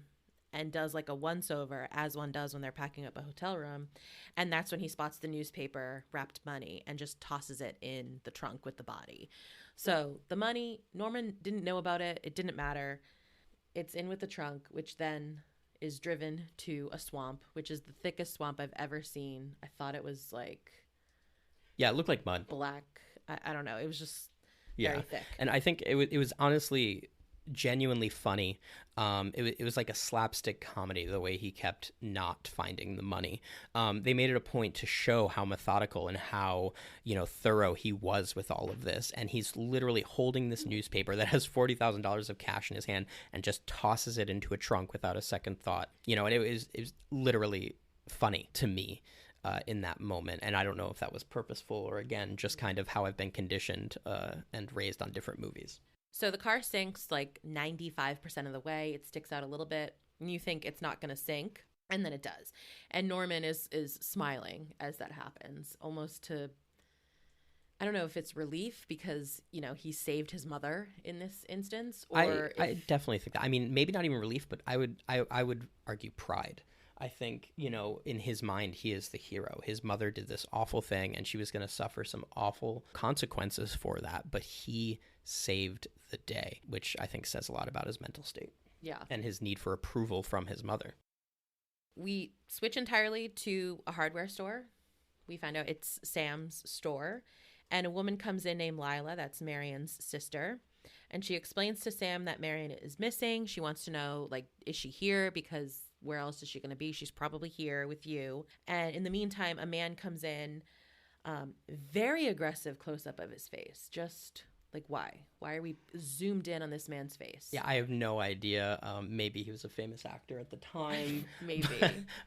and does like a once-over, as one does when they're packing up a hotel room. And that's when he spots the newspaper wrapped money and just tosses it in the trunk with the body. So the money, Norman didn't know about it. It didn't matter. It's in with the trunk, which then is driven to a swamp, which is the thickest swamp I've ever seen. I thought it was like... Yeah, it looked like mud. Black. I don't know. It was just very thick. And I think it was honestly genuinely funny. It was like a slapstick comedy, the way he kept not finding the money. They made it a point to show how methodical and how thorough he was with all of this, and he's literally holding this newspaper that has $40,000 of cash in his hand and just tosses it into a trunk without a second thought. And it was literally funny to me in that moment, and I don't know if that was purposeful or, again, just kind of how I've been conditioned and raised on different movies. So the car sinks like 95% of the way. It sticks out a little bit, and you think it's not going to sink, and then it does. And Norman is smiling as that happens, almost to, I don't know if it's relief because, he saved his mother in this instance, or I definitely think that. I mean, maybe not even relief, but I would argue pride. I think, in his mind, he is the hero. His mother did this awful thing, and she was going to suffer some awful consequences for that, but he saved the day, which I think says a lot about his mental state. Yeah. And his need for approval from his mother. We switch entirely to a hardware store. We find out it's Sam's store, and a woman comes in named Lila. That's Marion's sister. And she explains to Sam that Marion is missing. She wants to know, like, is she here? Because where else is she going to be? She's probably here with you. And in the meantime, a man comes in, very aggressive close-up of his face. Just like, why? Why are we zoomed in on this man's face? Yeah, I have no idea. Maybe he was a famous actor at the time. Maybe.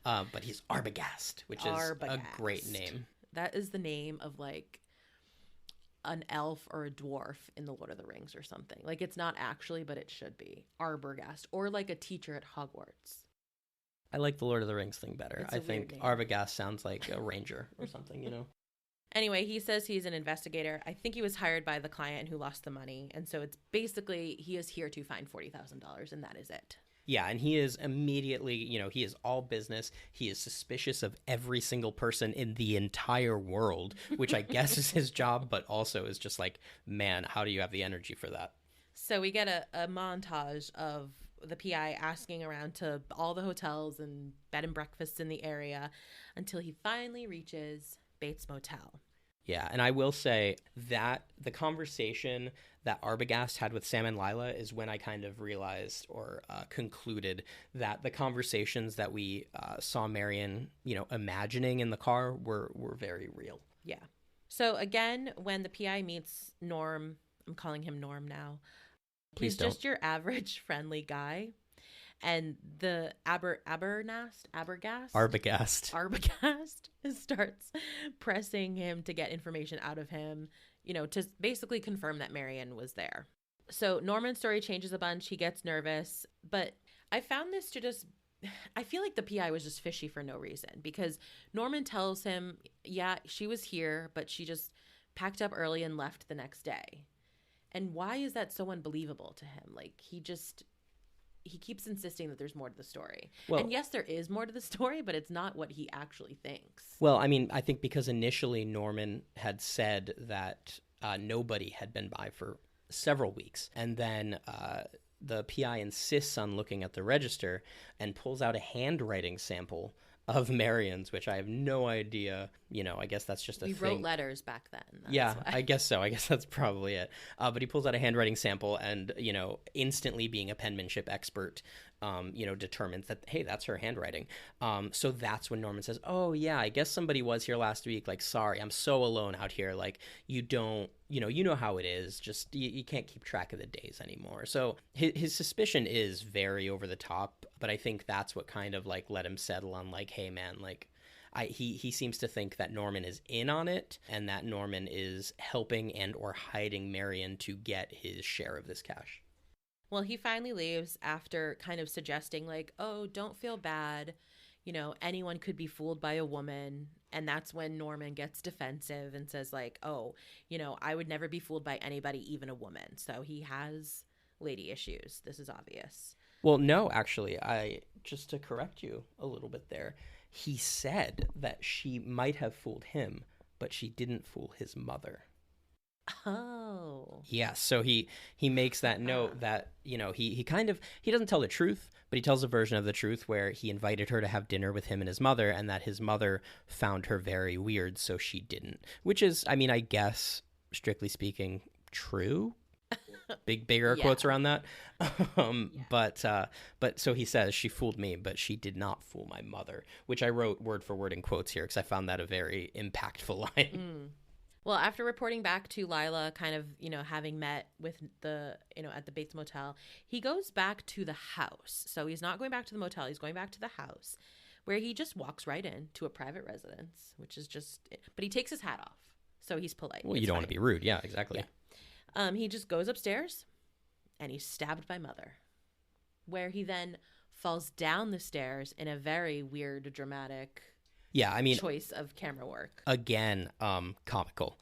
But he's Arbogast, which is a great name. That is the name of, like, an elf or a dwarf in the Lord of the Rings or something. Like, it's not actually, but it should be. Arbogast, or like a teacher at Hogwarts. I like the Lord of the Rings thing better. It's a I think weird name. Arbogast sounds like a ranger or something, you know? Anyway, he says he's an investigator. I think he was hired by the client who lost the money. And so it's basically, he is here to find $40,000, and that is it. Yeah, and he is immediately, you know, he is all business. He is suspicious of every single person in the entire world, which I guess is his job, but also is just like, man, how do you have the energy for that? So we get a montage of the PI asking around to all the hotels and bed and breakfasts in the area until he finally reaches Bates Motel. Yeah, and I will say that the conversation that Arbogast had with Sam and Lila is when I kind of realized or concluded that the conversations that we saw Marion, you know, imagining in the car were very real. Yeah. So again, when the PI meets Norm, I'm calling him Norm now. Please he's don't. just your average friendly guy. And the Arbogast starts pressing him to get information out of him, you know, to basically confirm that Marion was there. So Norman's story changes a bunch. He gets nervous. But I found this to just, I feel like the PI was just fishy for no reason, because Norman tells him, yeah, she was here, but she just packed up early and left the next day. And why is that so unbelievable to him? Like, he keeps insisting that there's more to the story. Well, and yes, there is more to the story, but it's not what he actually thinks. Well, I mean, I think because initially Norman had said that nobody had been by for several weeks. And then the PI insists on looking at the register and pulls out a handwriting sample of Marion's, which I have no idea. You know, I guess that's just a thing. We wrote letters back then. Yeah, why. I guess so. I guess that's probably it. But he pulls out a handwriting sample and, you know, instantly being a penmanship expert, you know, determines that, hey, that's her handwriting. So that's when Norman says, oh, yeah, I guess somebody was here last week. Like, sorry, I'm so alone out here. Like, you know how it is. Just you can't keep track of the days anymore. So his suspicion is very over the top. But I think that's what kind of like let him settle on like, hey, man, like, he seems to think that Norman is in on it and that Norman is helping and or hiding Marion to get his share of this cash. Well, he finally leaves after kind of suggesting like, oh, don't feel bad. You know, anyone could be fooled by a woman. And that's when Norman gets defensive and says like, oh, you know, I would never be fooled by anybody, even a woman. So he has lady issues. This is obvious. Well, no, actually, just to correct you a little bit there. He said that she might have fooled him, but she didn't fool his mother. Oh. Yeah, so he makes that note that, you know, he doesn't tell the truth, but he tells a version of the truth where he invited her to have dinner with him and his mother, and that his mother found her very weird, so she didn't. Which is, I mean, I guess, strictly speaking, true. Big air quotes around that. But so he says she fooled me, but she did not fool my mother, which I wrote word for word in quotes here because I found that a very impactful line. Well, after reporting back to Lila, kind of, you know, having met with the, you know, at the Bates Motel, he goes back to the house. So he's not going back to the motel. He's going back to the house where he just walks right in to a private residence, which is just, but he takes his hat off. So he's polite. Well, you don't want to be rude. Yeah, exactly. Yeah. He just goes upstairs and he's stabbed by Mother, where he then falls down the stairs in a very weird, dramatic choice of camera work. Again, comical.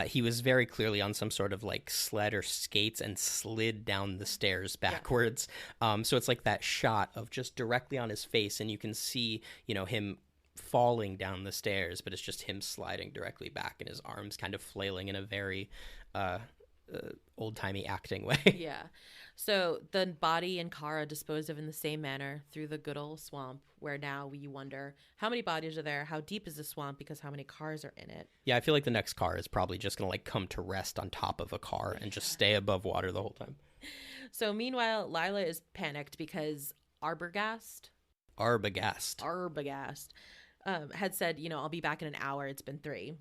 He was very clearly on some sort of like sled or skates and slid down the stairs backwards. Yeah. So it's like that shot of just directly on his face, and you can see, you know, him falling down the stairs, but it's just him sliding directly back and his arms kind of flailing in a very old-timey acting way. Yeah. So the body and car are disposed of in the same manner through the good old swamp, where now we wonder how many bodies are there, how deep is the swamp, because how many cars are in it. Yeah, I feel like the next car is probably just going to like come to rest on top of a car and just stay above water the whole time. So meanwhile, Lila is panicked because Arbogast had said, you know, I'll be back in an hour. It's been 3.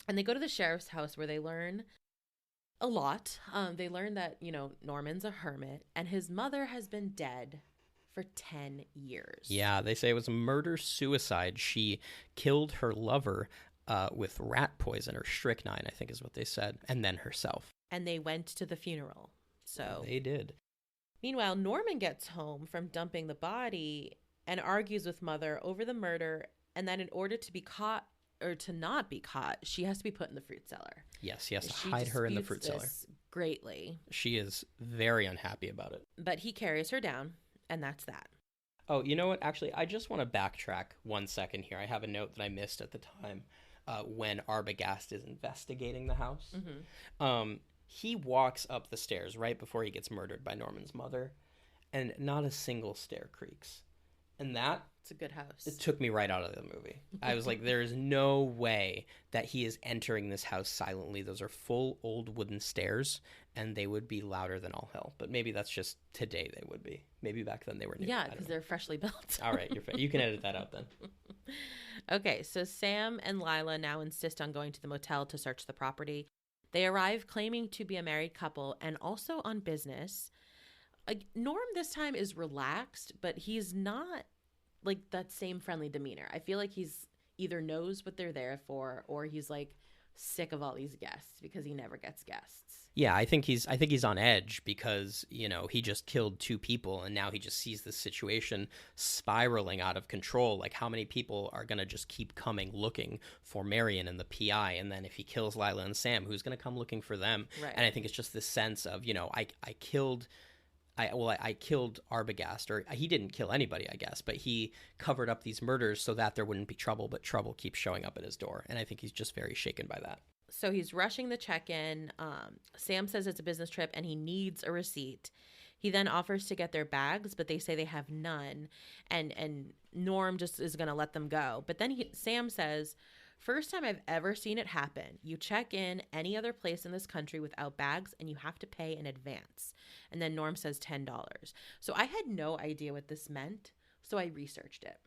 And they go to the sheriff's house where they learn a lot. They learn that, you know, Norman's a hermit and his mother has been dead for 10 years. Yeah, they say it was a murder-suicide. She killed her lover with rat poison or strychnine, I think is what they said, and then herself. And they went to the funeral. So they did. Meanwhile, Norman gets home from dumping the body and argues with Mother over the murder, and that in order to be caught or to not be caught, she has to be put in the fruit cellar. Yes, he has to hide her in the fruit cellar. Greatly. She is very unhappy about it. But he carries her down, and that's that. Oh, you know what? Actually, I just want to backtrack 1 second here. I have a note that I missed at the time when Arbogast is investigating the house. Mm-hmm. He walks up the stairs right before he gets murdered by Norman's mother, and not a single stair creaks. And it's a good house. It took me right out of the movie. I was like, there is no way that he is entering this house silently. Those are full old wooden stairs, and they would be louder than all hell. But maybe that's just today they would be. Maybe back then they were new. Yeah, because they're freshly built. All right, you can edit that out then. Okay, so Sam and Lila now insist on going to the motel to search the property. They arrive claiming to be a married couple and also on business. Norm this time is relaxed, but he's not like that same friendly demeanor. I feel like he's either knows what they're there for, or he's like sick of all these guests because he never gets guests. Yeah, I think he's on edge because, he just killed 2 people and now he just sees this situation spiraling out of control. Like, how many people are going to just keep coming looking for Marion and the PI? And then if he kills Lila and Sam, who's going to come looking for them? Right. And I think it's just this sense of, I killed Arbogast, or he didn't kill anybody, I guess, but he covered up these murders so that there wouldn't be trouble, but trouble keeps showing up at his door. And I think he's just very shaken by that. So he's rushing the check-in. Sam says it's a business trip and he needs a receipt. He then offers to get their bags, but they say they have none. And Norm just is going to let them go. But then Sam says, first time I've ever seen it happen. You check in any other place in this country without bags and you have to pay in advance. And then Norm says $10. So I had no idea what this meant. So I researched it.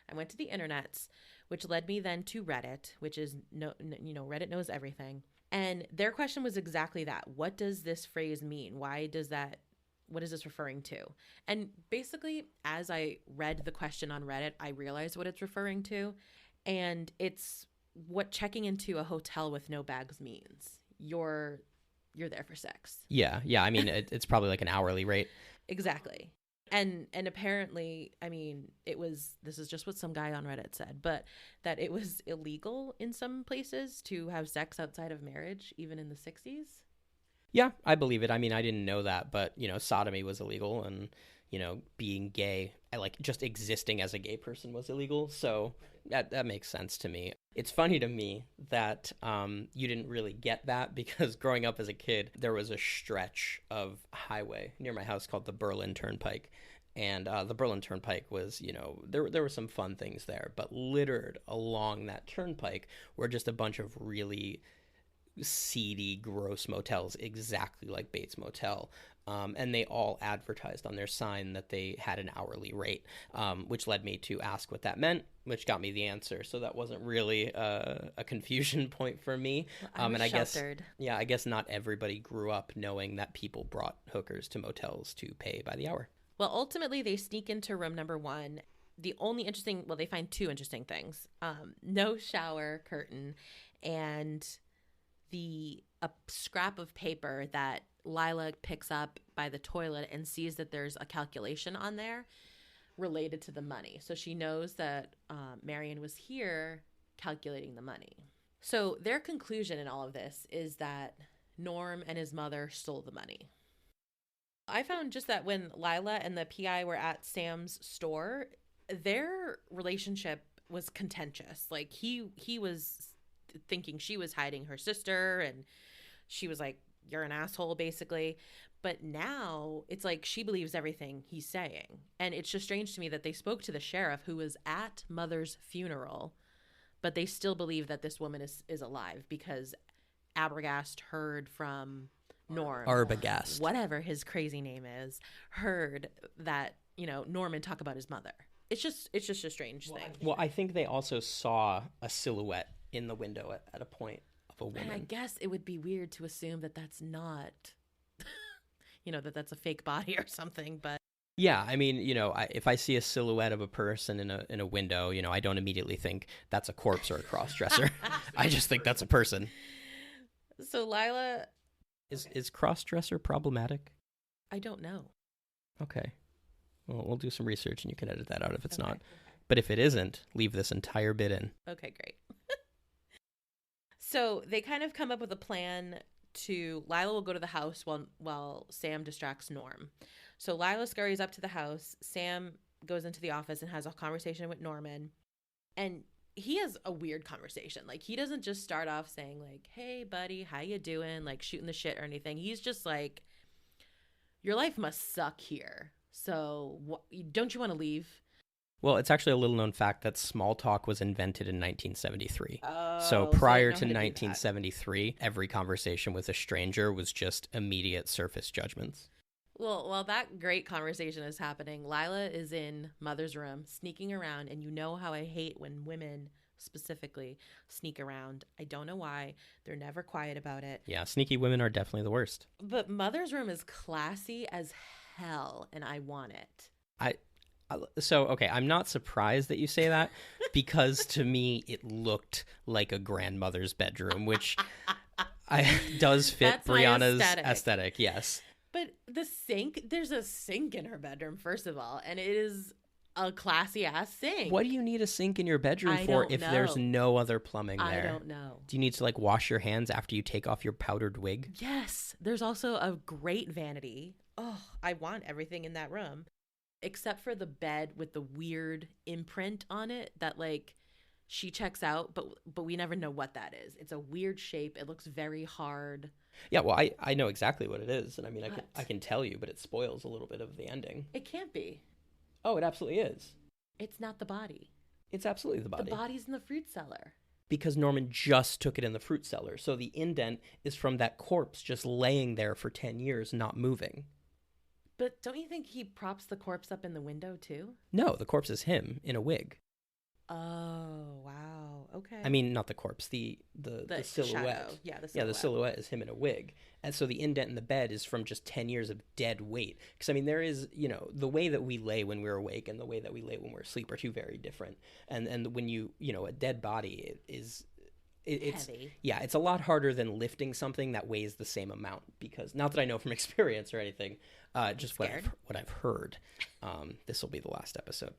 I went to the internets, which led me then to Reddit, which is, Reddit knows everything. And their question was exactly that. What does this phrase mean? What is this referring to? And basically, as I read the question on Reddit, I realized what it's referring to. And it's what checking into a hotel with no bags means. You're there for sex. Yeah. I mean, it's probably like an hourly rate. Exactly. And apparently, I mean, this is just what some guy on Reddit said, but that it was illegal in some places to have sex outside of marriage, even in the 60s. Yeah, I believe it. I mean, I didn't know that, but, sodomy was illegal and, being gay, just existing as a gay person was illegal. So that makes sense to me. It's funny to me that you didn't really get that because growing up as a kid, there was a stretch of highway near my house called the Berlin Turnpike. And the Berlin Turnpike was, there were some fun things there, but littered along that turnpike were just a bunch of really seedy, gross motels, exactly like Bates Motel. And they all advertised on their sign that they had an hourly rate, which led me to ask what that meant, which got me the answer. So that wasn't really a confusion point for me. Well, and sheltered. I guess not everybody grew up knowing that people brought hookers to motels to pay by the hour. Well, ultimately, they sneak into room number 1. They find 2 interesting things. No shower curtain and a scrap of paper that Lila picks up by the toilet and sees that there's a calculation on there related to the money. So she knows that Marion was here calculating the money. So their conclusion in all of this is that Norm and his mother stole the money. I found just that when Lila and the PI were at Sam's store, their relationship was contentious. Like he was thinking she was hiding her sister, and she was like, you're an asshole, basically. But now it's like she believes everything he's saying. And it's just strange to me that they spoke to the sheriff who was at Mother's funeral, but they still believe that this woman is alive because Arbogast heard from Norm. Arbogast. Whatever his crazy name is, heard that, Norman talk about his mother. It's just a strange thing. Well, I think they also saw a silhouette in the window at a point of a woman. And I guess it would be weird to assume that that's not, that's a fake body or something. But Yeah, I mean, if I see a silhouette of a person in a window, I don't immediately think that's a corpse or a cross-dresser. I just think that's a person. So Lila, Is cross-dresser problematic? I don't know. Okay. Well, we'll do some research and you can edit that out if it's Okay, not. okay. But if it isn't, leave this entire bit in. Okay, great. So they kind of come up with a plan to Lila will go to the house while Sam distracts Norm. So Lila scurries up to the house. Sam goes into the office and has a conversation with Norman. And he has a weird conversation. Like, he doesn't just start off saying like, "Hey buddy, how you doing?" like shooting the shit or anything. He's just like, "Your life must suck here. So don't you want to leave?" Well, it's actually a little known fact that small talk was invented in 1973. Oh, So they prior know to how to do that. 1973, every conversation with a stranger was just immediate surface judgments. Well, while that great conversation is happening, Lila is in Mother's room, sneaking around, and you know how I hate when women specifically sneak around. I don't know why. They're never quiet about it. Yeah, sneaky women are definitely the worst. But Mother's room is classy as hell, and I want it. Okay, I'm not surprised that you say that because to me it looked like a grandmother's bedroom, which does fit That's my Briana's aesthetic. aesthetic, yes. But the sink, there's a sink in her bedroom, first of all, and it is a classy ass sink. What do you need a sink in your bedroom I for don't if know. there's no other plumbing there? I don't know. Do you need to like wash your hands after you take off your powdered wig? Yes, there's also a great vanity. Oh, I want everything in that room. Except for the bed with the weird imprint on it that like she checks out, but we never know what that is. It's a weird shape. It looks very hard. Yeah, well, I know exactly what it is, and I mean What? I can tell you, but it spoils a little bit of the ending. It can't be. Oh, it absolutely is. It's not the body. It's absolutely the body. The body's in the fruit cellar. Because Norman just took it in the fruit cellar, so the indent is from that corpse just laying there for 10 years, not moving. But don't you think he props the corpse up in the window too? No, the corpse is him in a wig. Oh, wow. Okay. I mean, not the corpse, the silhouette. Shadow. Yeah, the silhouette. Yeah, the silhouette is him in a wig. And so the indent in the bed is from just 10 years of dead weight. Because, I mean, there is, the way that we lay when we're awake and the way that we lay when we're asleep are two very different. And when a dead body it's heavy. Yeah, it's a lot harder than lifting something that weighs the same amount. Because, not that I know from experience or anything, just what I've heard. This will be the last episode.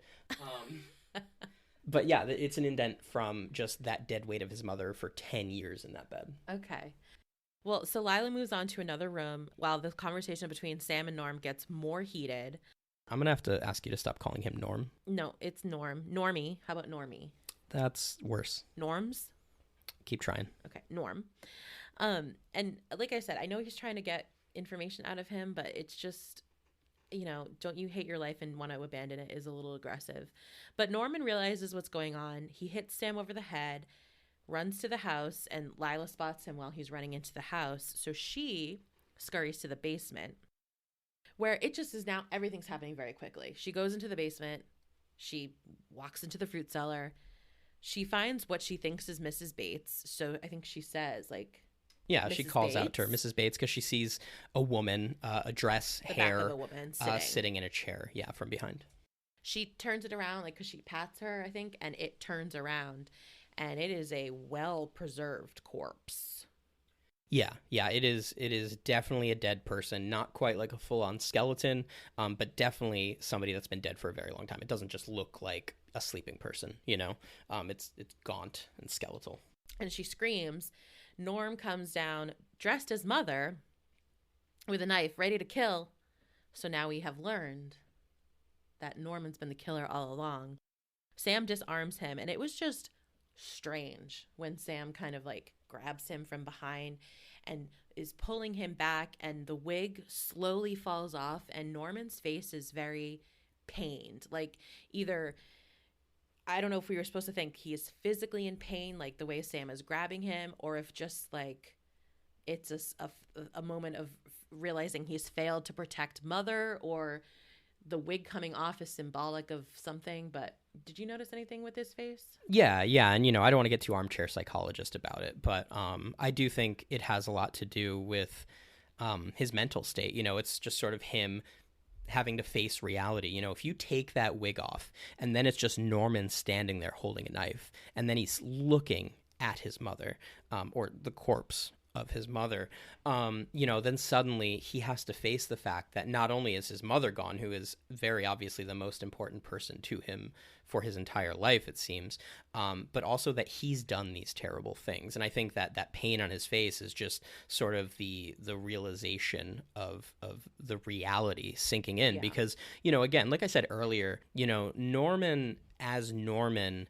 But yeah, it's an indent from just that dead weight of his mother for 10 years in that bed. Okay. Well, so Lila moves on to another room while the conversation between Sam and Norm gets more heated. I'm going to have to ask you to stop calling him Norm. No, it's Norm. Normie. How about Normie? That's worse. Norms? Keep trying. Okay, Norm. And like I said, I know he's trying to get information out of him, but it's just, don't you hate your life and want to abandon it is a little aggressive. But Norman realizes what's going on. He hits Sam over the head, runs to the house, and Lila spots him while he's running into the house. So she scurries to the basement, where it just is now everything's happening very quickly. She goes into the basement. She walks into the fruit cellar. She finds what she thinks is Mrs. Bates. So I think she says, like, yeah, Mrs. she calls Bates? out to her, Mrs. Bates, because she sees a woman, a dress, The hair, back of a woman sitting in a chair, yeah, from behind. She turns it around, like, because she pats her, I think, and it turns around, and it is a well-preserved corpse. Yeah, it is definitely a dead person, not quite like a full-on skeleton, but definitely somebody that's been dead for a very long time. It doesn't just look like a sleeping person, it's gaunt and skeletal. And she screams. Norm comes down, dressed as Mother, with a knife, ready to kill. So now we have learned that Norman's been the killer all along. Sam disarms him, and it was just strange when Sam kind of like grabs him from behind and is pulling him back, and the wig slowly falls off, and Norman's face is very pained. Like, either, I don't know if we were supposed to think he is physically in pain, like the way Sam is grabbing him, or if just like it's a moment of realizing he's failed to protect Mother, or the wig coming off is symbolic of something. But did you notice anything with his face? Yeah, and I don't want to get too armchair psychologist about it, but I do think it has a lot to do with his mental state. It's just sort of him having to face reality. You know, if you take that wig off and then it's just Norman standing there holding a knife, and then he's looking at his mother, or the corpse of his mother, you know, then suddenly he has to face the fact that not only is his mother gone, who is very obviously the most important person to him for his entire life, it seems, but also that he's done these terrible things. And I think that that pain on his face is just sort of the realization of the reality sinking in. Yeah. Because, you know, again, like I said earlier, you know, Norman as Norman,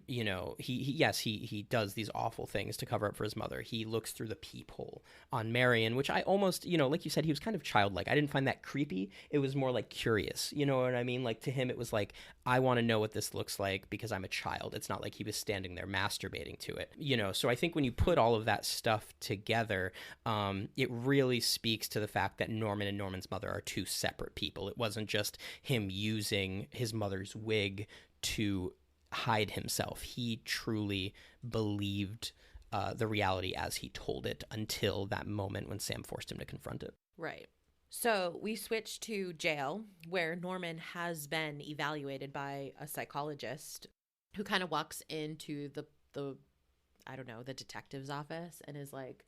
you know, he does these awful things to cover up for his mother. He looks through the peephole on Marion, which I almost, you know, like you said, he was kind of childlike. I didn't find that creepy. It was more like curious. You know what I mean? Like, to him, it was like, I want to know what this looks like because I'm a child. It's not like he was standing there masturbating to it, you know? So I think when you put all of that stuff together, it really speaks to the fact that Norman and Norman's mother are two separate people. It wasn't just him using his mother's wig to hide himself. He truly believed the reality as he told it until that moment when Sam forced him to confront it. Right. So we switch to jail, where Norman has been evaluated by a psychologist who kind of walks into the I don't know, the detective's office and is like,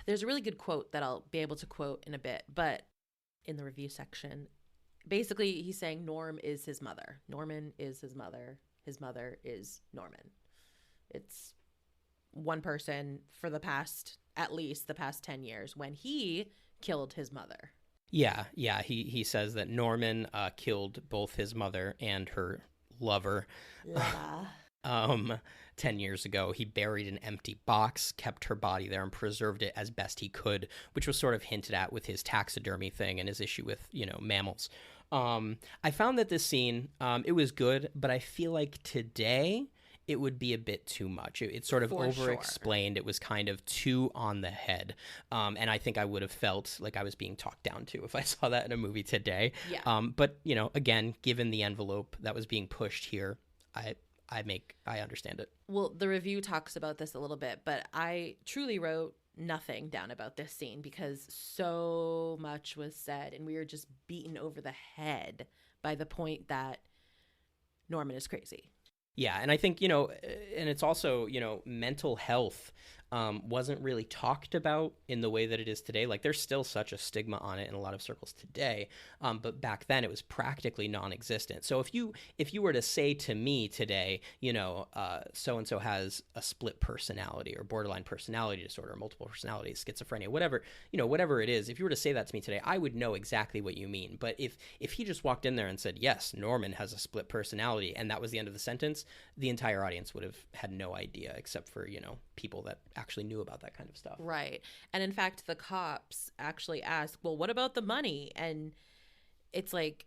there's a really good quote that I'll be able to quote in a bit, but in the review section, basically he's saying Norm is his mother. Norman is his mother. His mother is Norman. It's one person for at least the past 10 years when he killed his mother. Yeah. He says that Norman killed both his mother and her lover. Yeah. 10 years ago. He buried an empty box, kept her body there, and preserved it as best he could, which was sort of hinted at with his taxidermy thing and his issue with, you know, mammals. I found that this scene, it was good, but I feel like today it would be a bit too much. It sort of over-explained. Sure. It was kind of too on the head. And I think I would have felt like I was being talked down to if I saw that in a movie today. Yeah. But, you know, again, given the envelope that was being pushed here, I understand it. Well, the review talks about this a little bit, but I truly wrote nothing down about this scene because so much was said and we were just beaten over the head by the point that Norman is crazy. Yeah, and I think, you know, and it's also, you know, mental health wasn't really talked about in the way that it is today. Like, there's still such a stigma on it in a lot of circles today, but back then it was practically non-existent. So if you were to say to me today, you know, so-and-so has a split personality or borderline personality disorder, multiple personalities, schizophrenia, whatever, you know, whatever it is, if you were to say that to me today, I would know exactly what you mean. But if he just walked in there and said, yes, Norman has a split personality, and that was the end of the sentence, the entire audience would have had no idea, except for, you know, people that actually knew about that kind of stuff. Right. And in fact, the cops actually ask, well, what about the money? And it's like,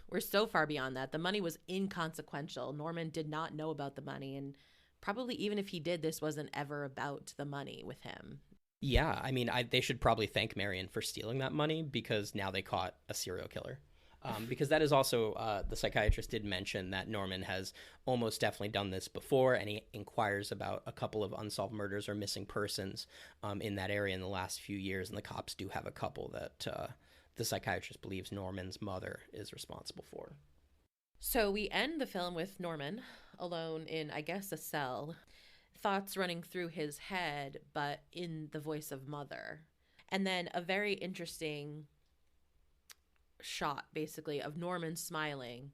we're so far beyond that. The money was inconsequential. Norman did not know about the money. And probably even if he did, this wasn't ever about the money with him. Yeah. I mean, they should probably thank Marion for stealing that money because now they caught a serial killer. Because that is also, the psychiatrist did mention that Norman has almost definitely done this before, and he inquires about a couple of unsolved murders or missing persons in that area in the last few years, and the cops do have a couple that the psychiatrist believes Norman's mother is responsible for. So we end the film with Norman alone in, I guess, a cell, thoughts running through his head, but in the voice of mother. And then a very interesting shot basically of Norman smiling,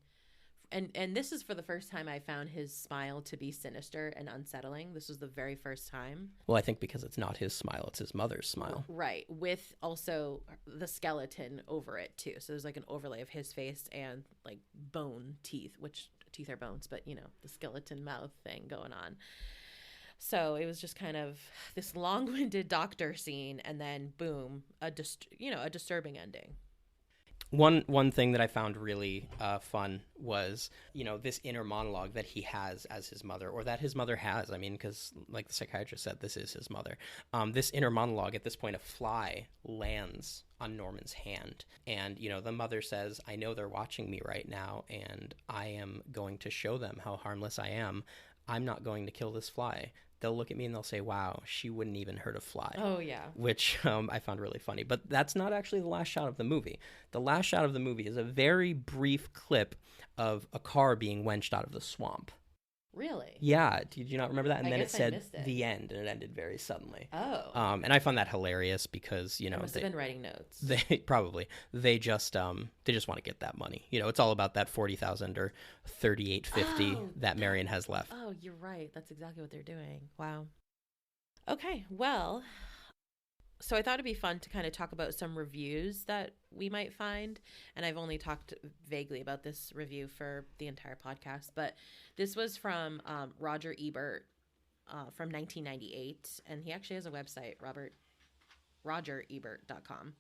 and this is for the first time I found his smile to be sinister and unsettling. This was the very first time. Well, I think because it's not his smile, it's his mother's smile, right, with also the skeleton over it too. So there's like an overlay of his face and like bone teeth, which teeth are bones, but you know, the skeleton mouth thing going on. So it was just kind of this long-winded doctor scene, and then boom, a disturbing ending. One thing that I found really fun was, you know, this inner monologue that he has as his mother, or that his mother has. I mean, because like the psychiatrist said, this is his mother. This inner monologue, at this point, a fly lands on Norman's hand. And, you know, the mother says, I know they're watching me right now, and I am going to show them how harmless I am. I'm not going to kill this fly, they'll look at me and they'll say, wow, she wouldn't even hurt a fly. Oh, yeah. Which I found really funny. But that's not actually the last shot of the movie. The last shot of the movie is a very brief clip of a car being wenched out of the swamp. Really? Yeah. Did you not remember that? And I then it guess I said missed it. the end, and it ended very suddenly. Oh. And I found that hilarious because, you know, I must have been writing notes. They just want to get that money. You know, it's all about that 40,000 or 3850 that Marion has left. Oh, you're right. That's exactly what they're doing. Wow. Okay, well, so I thought it'd be fun to kind of talk about some reviews that we might find. And I've only talked vaguely about this review for the entire podcast, but this was from Roger Ebert from 1998. And he actually has a website, rogerebert.com.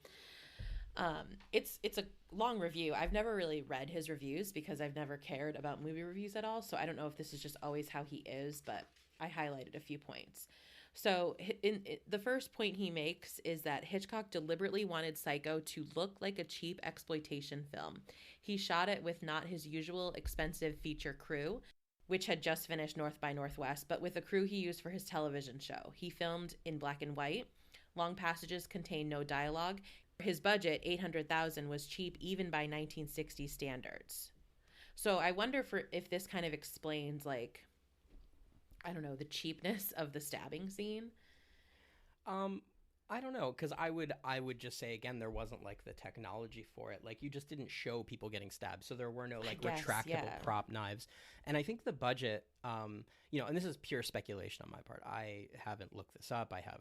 It's a long review. I've never really read his reviews because I've never cared about movie reviews at all. So I don't know if this is just always how he is, but I highlighted a few points. So the first point he makes is that Hitchcock deliberately wanted Psycho to look like a cheap exploitation film. He shot it with not his usual expensive feature crew, which had just finished North by Northwest, but with a crew he used for his television show. He filmed in black and white. Long passages contain no dialogue. His budget, $800,000, was cheap even by 1960s standards. So I wonder if this kind of explains, like, I don't know, the cheapness of the stabbing scene. I don't know, because I would just say, again, there wasn't like the technology for it. Like, you just didn't show people getting stabbed, so there were no like retractable prop knives. And I think the budget, you know, and this is pure speculation on my part. I haven't looked this up. I have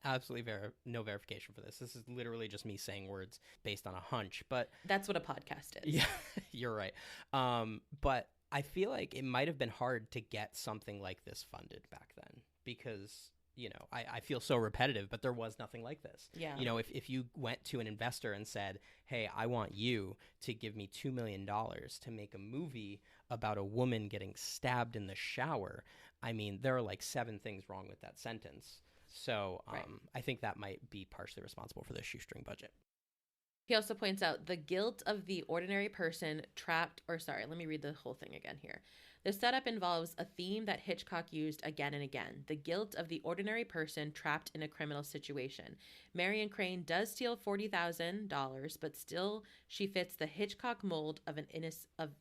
absolutely no verification for this. This is literally just me saying words based on a hunch. But that's what a podcast is. Yeah, you're right. But I feel like it might have been hard to get something like this funded back then because, you know, I feel so repetitive, but there was nothing like this. Yeah. You know, if you went to an investor and said, hey, I want you to give me $2 million to make a movie about a woman getting stabbed in the shower, I mean, there are like 7 things wrong with that sentence. So right. I think that might be partially responsible for the shoestring budget. He also points out the guilt of the ordinary person trapped, let me read the whole thing again here. The setup involves a theme that Hitchcock used again and again, the guilt of the ordinary person trapped in a criminal situation. Marion Crane does steal $40,000, but still she fits the Hitchcock mold of an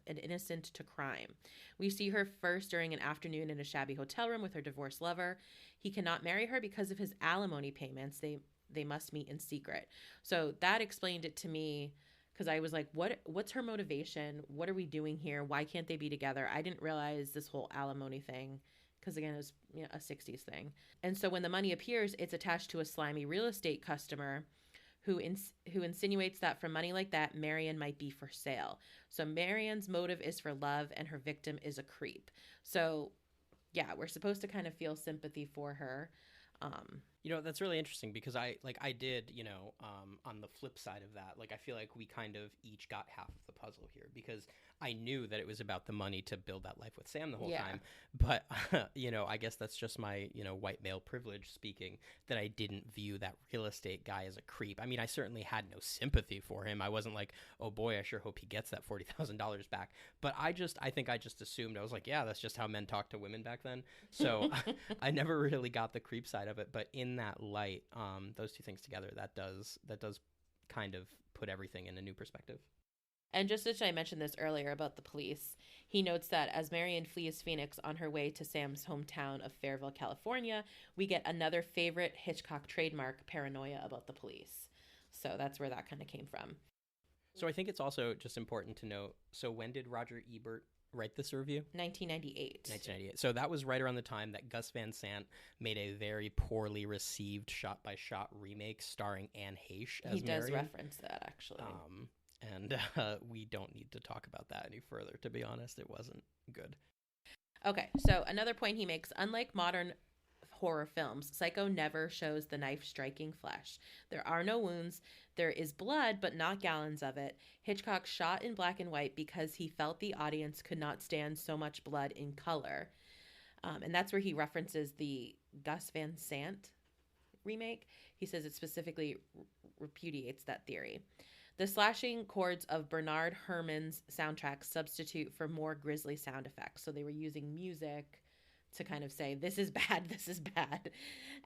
innocent to crime. We see her first during an afternoon in a shabby hotel room with her divorced lover. He cannot marry her because of his alimony payments. They must meet in secret. So that explained it to me because I was like, what's her motivation? What are we doing here? Why can't they be together? I didn't realize this whole alimony thing because, again, it was a 60s thing. And so when the money appears, it's attached to a slimy real estate customer who insinuates that for money like that, Marion might be for sale. So Marion's motive is for love and her victim is a creep. So, yeah, we're supposed to kind of feel sympathy for her. You know, that's really interesting because I did, you know, on the flip side of that, like, I feel like we kind of each got half of the puzzle here because I knew that it was about the money to build that life with Sam the whole time. But, you know, I guess that's just my, you know, white male privilege speaking that I didn't view that real estate guy as a creep. I mean, I certainly had no sympathy for him. I wasn't like, oh boy, I sure hope he gets that $40,000 back. But I think I just assumed, I was like, yeah, that's just how men talk to women back then. So I never really got the creep side of it. But in that light, those two things together, that does kind of put everything in a new perspective. And just as I mentioned this earlier about the police, he notes that as Marion flees Phoenix on her way to Sam's hometown of Fairville, California, we get another favorite Hitchcock trademark, paranoia about the police. So that's where that kind of came from. So I think it's also just important to note, so when did Roger Ebert write this review? 1998. 1998. So that was right around the time that Gus Van Sant made a very poorly received shot-by-shot remake starring Anne Heche as Marion. He does reference that, actually. And we don't need to talk about that any further. To be honest, it wasn't good. Okay, so another point he makes, unlike modern horror films, Psycho never shows the knife striking flesh. There are no wounds. There is blood, but not gallons of it. Hitchcock shot in black and white because he felt the audience could not stand so much blood in color. And that's where he references the Gus Van Sant remake. He says it specifically repudiates that theory. The slashing chords of Bernard Herrmann's soundtrack substitute for more grisly sound effects. So they were using music to kind of say, this is bad, this is bad.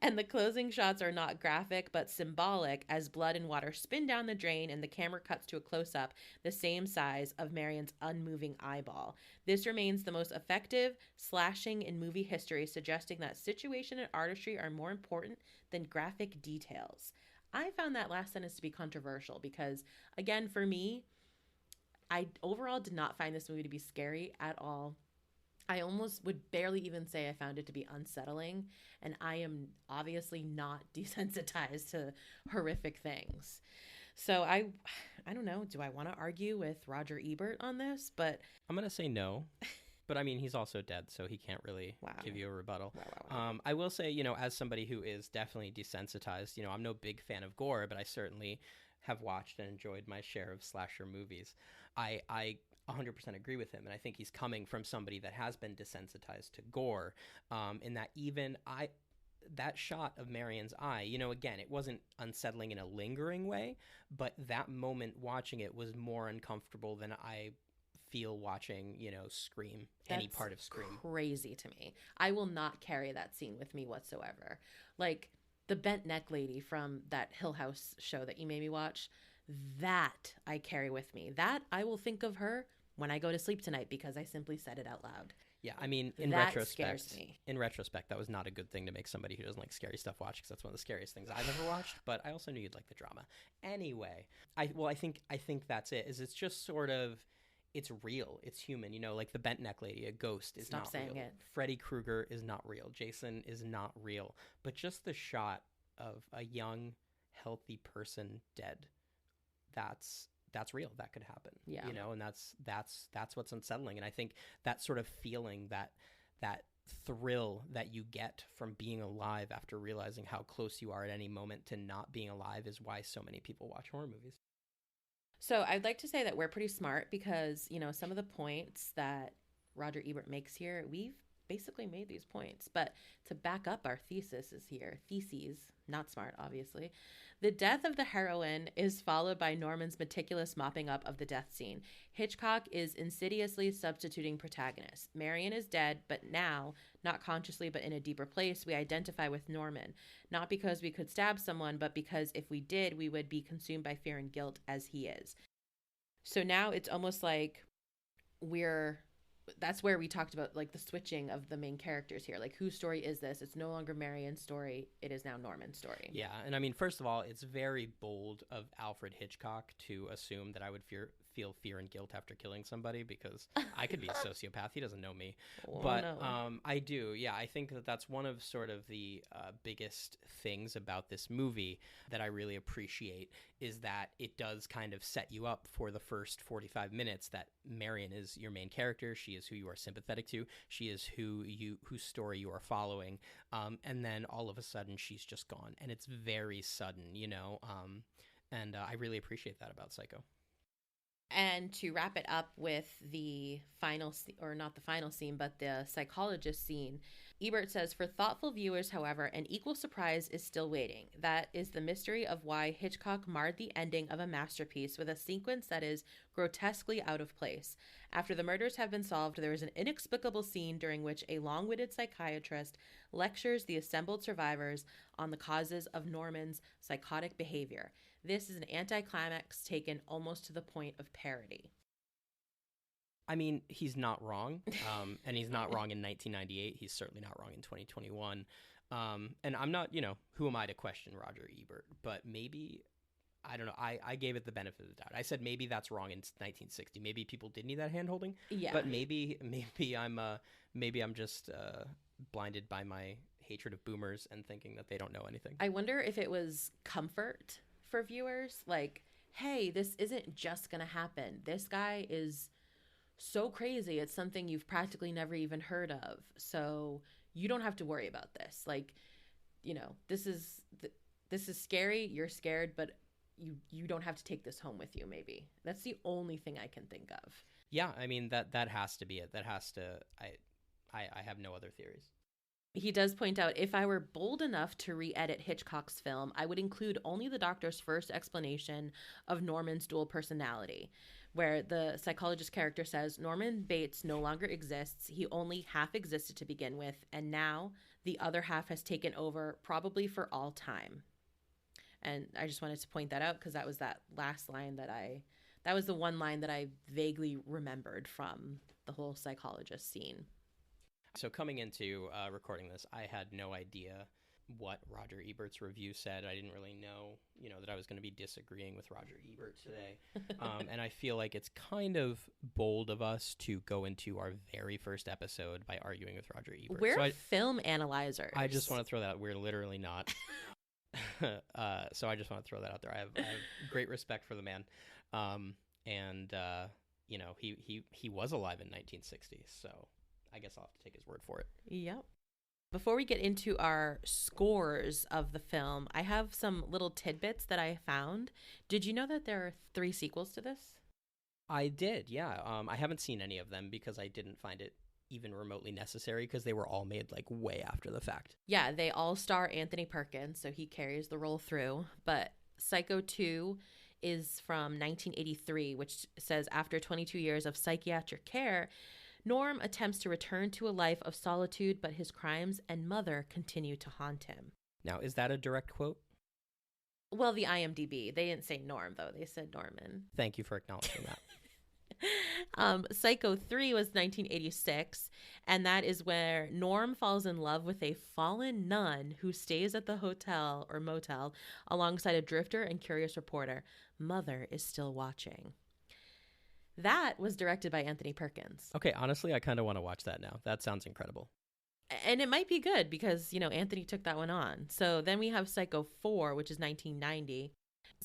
And the closing shots are not graphic, but symbolic, as blood and water spin down the drain and the camera cuts to a close up the same size of Marion's unmoving eyeball. This remains the most effective slashing in movie history, suggesting that situation and artistry are more important than graphic details. I found that last sentence to be controversial because, again, for me, I overall did not find this movie to be scary at all. I almost would barely even say I found it to be unsettling, and I am obviously not desensitized to horrific things. So I don't know, do I want to argue with Roger Ebert on this? But I'm going to say no. But I mean, he's also dead, so he can't really give you a rebuttal. Wow. I will say, as somebody who is definitely desensitized, I'm no big fan of gore, but I certainly have watched and enjoyed my share of slasher movies. I 100% agree with him, and I think he's coming from somebody that has been desensitized to gore, in that even that shot of Marion's eye, again, it wasn't unsettling in a lingering way, but that moment watching it was more uncomfortable than I feel watching, Scream, any part of Scream. Crazy to me. I will not carry that scene with me whatsoever. Like the bent neck lady from that Hill House show that you made me watch, that I carry with me. That I will think of her when I go to sleep tonight because I simply said it out loud. Yeah, I mean, in that retrospect, scares me. In retrospect, that was not a good thing to make somebody who doesn't like scary stuff watch, because that's one of the scariest things I've ever watched. But I also knew you'd like the drama. Anyway, I think that's it. It's just sort of, it's real. It's human. Like the bent neck lady, a ghost is not real. Stop saying it. Freddy Krueger is not real. Jason is not real. But just the shot of a young, healthy person dead, that's real. That could happen. Yeah. And that's what's unsettling. And I think that sort of feeling, that thrill that you get from being alive after realizing how close you are at any moment to not being alive is why so many people watch horror movies. So I'd like to say that we're pretty smart because, some of the points that Roger Ebert makes here, we've basically made these points. But to back up our theses, not smart, obviously. The death of the heroine is followed by Norman's meticulous mopping up of the death scene. Hitchcock is insidiously substituting protagonists. Marion is dead, but now, not consciously but in a deeper place, we identify with Norman. Not because we could stab someone, but because if we did, we would be consumed by fear and guilt as he is. So now it's almost like that's where we talked about like the switching of the main characters here. Like, whose story is this? It's no longer Marion's story. It is now Norman's story. Yeah. And I mean, first of all, it's very bold of Alfred Hitchcock to assume that I would feel fear and guilt after killing somebody, because I could be a sociopath. He doesn't know me. But no. I do. Yeah. I think that's one of sort of the biggest things about this movie that I really appreciate, is that it does kind of set you up for the first 45 minutes that Marion is your main character. She is who you are sympathetic to. She is whose story you are following. And then all of a sudden she's just gone, and it's very sudden, and I really appreciate that about Psycho. And to wrap it up with the final, or not the final scene, but the psychologist scene, Ebert says, for thoughtful viewers, however, an equal surprise is still waiting. That is the mystery of why Hitchcock marred the ending of a masterpiece with a sequence that is grotesquely out of place. After the murders have been solved, there is an inexplicable scene during which a long-witted psychiatrist lectures the assembled survivors on the causes of Norman's psychotic behavior. This is an anticlimax taken almost to the point of parody. I mean, he's not wrong, and he's not wrong in 1998. He's certainly not wrong in 2021. And I'm not, who am I to question Roger Ebert? But maybe, I don't know, I gave it the benefit of the doubt. I said maybe that's wrong in 1960. Maybe people did need that hand-holding. Yeah. But maybe I'm just blinded by my hatred of boomers and thinking that they don't know anything. I wonder if it was comfort for viewers, like, hey, this isn't just gonna happen. This guy is so crazy, it's something you've practically never even heard of, so you don't have to worry about this. Like, this is scary, you're scared, but you don't have to take this home with you. Maybe that's the only thing I can think of. Yeah, I mean, that has to be it. That has to, I have no other theories. He does point out, if I were bold enough to re-edit Hitchcock's film, I would include only the doctor's first explanation of Norman's dual personality, where the psychologist character says Norman Bates no longer exists. He only half existed to begin with, and now the other half has taken over, probably for all time. And I just wanted to point that out because that was that last line that was the one line that I vaguely remembered from the whole psychologist scene. So coming into recording this, I had no idea what Roger Ebert's review said. I didn't really know, that I was going to be disagreeing with Roger Ebert today. And I feel like it's kind of bold of us to go into our very first episode by arguing with Roger Ebert. We're film analyzers. I just want to throw that out. We're literally not. So I just want to throw that out there. I have great respect for the man. He was alive in 1960, so I guess I'll have to take his word for it. Yep. Before we get into our scores of the film, I have some little tidbits that I found. Did you know that there are 3 sequels to this? I did, yeah. I haven't seen any of them because I didn't find it even remotely necessary because they were all made like way after the fact. Yeah, they all star Anthony Perkins, so he carries the role through. But Psycho 2 is from 1983, which says after 22 years of psychiatric care, Norm attempts to return to a life of solitude, but his crimes and mother continue to haunt him. Now, is that a direct quote? Well, the IMDb. They didn't say Norm, though. They said Norman. Thank you for acknowledging that. Psycho 3 was 1986, and that is where Norm falls in love with a fallen nun who stays at the hotel or motel alongside a drifter and curious reporter. Mother is still watching. That was directed by Anthony Perkins. Okay, honestly, I kind of want to watch that now. That sounds incredible. And it might be good because, Anthony took that one on. So then we have Psycho 4, which is 1990.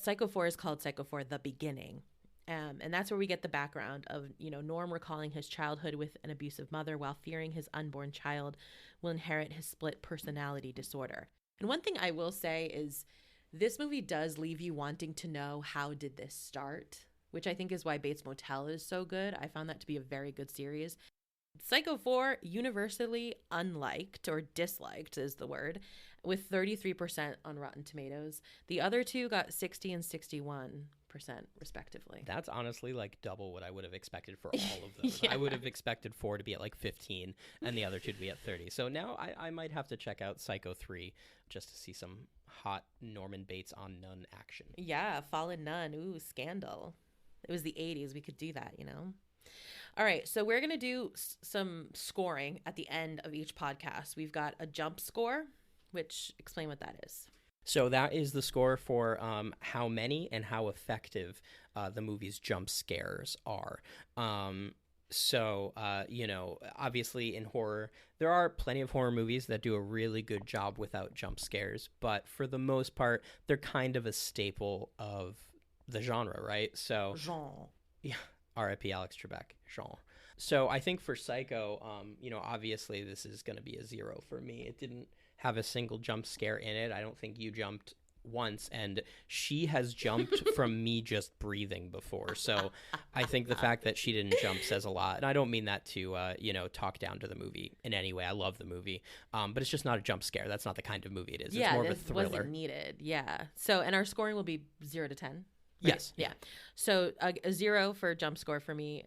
Psycho 4 is called Psycho 4 The Beginning. And that's where we get the background of, Norm recalling his childhood with an abusive mother while fearing his unborn child will inherit his split personality disorder. And one thing I will say is this movie does leave you wanting to know how did this start, which I think is why Bates Motel is so good. I found that to be a very good series. Psycho 4, universally unliked or disliked is the word, with 33% on Rotten Tomatoes. The other two got 60 and 61%, respectively. That's honestly like double what I would have expected for all of those. Yeah. I would have expected 4 to be at like 15 and the other 2 to be at 30. So now I might have to check out Psycho 3 just to see some hot Norman Bates on nun action. Yeah, Fallen Nun. Ooh, scandal. It was the 80s. We could do that, All right, so we're going to do some scoring at the end of each podcast. We've got a jump score, which explain what that is. So that is the score for how many and how effective the movie's jump scares are. Obviously in horror, there are plenty of horror movies that do a really good job without jump scares. But for the most part, they're kind of a staple of the genre, right? So, yeah. R.I.P. Alex Trebek, Jean. So I think for Psycho, obviously this is going to be a 0 for me. It didn't have a single jump scare in it. I don't think you jumped once, and she has jumped from me just breathing before. So I think the fact that she didn't jump says a lot. And I don't mean that to, talk down to the movie in any way. I love the movie, but it's just not a jump scare. That's not the kind of movie it is. It's more of a thriller. Wasn't needed. Yeah. So, and our scoring will be 0 to 10. Right? Yes. Yeah. So a 0 for jump score for me.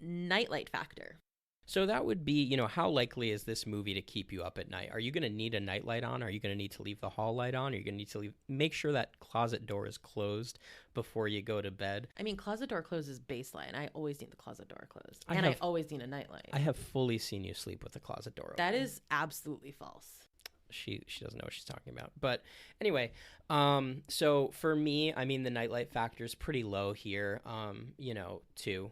Nightlight factor. So that would be, how likely is this movie to keep you up at night? Are you going to need a nightlight on? Are you going to need to leave the hall light on? Are you going to need to make sure that closet door is closed before you go to bed? I mean, closet door closed is baseline. I always need the closet door closed. I always need a nightlight. I have fully seen you sleep with the closet door open. That is absolutely false. She doesn't know what she's talking about. But anyway, so for me, I mean, the nightlight factor is pretty low here, 2.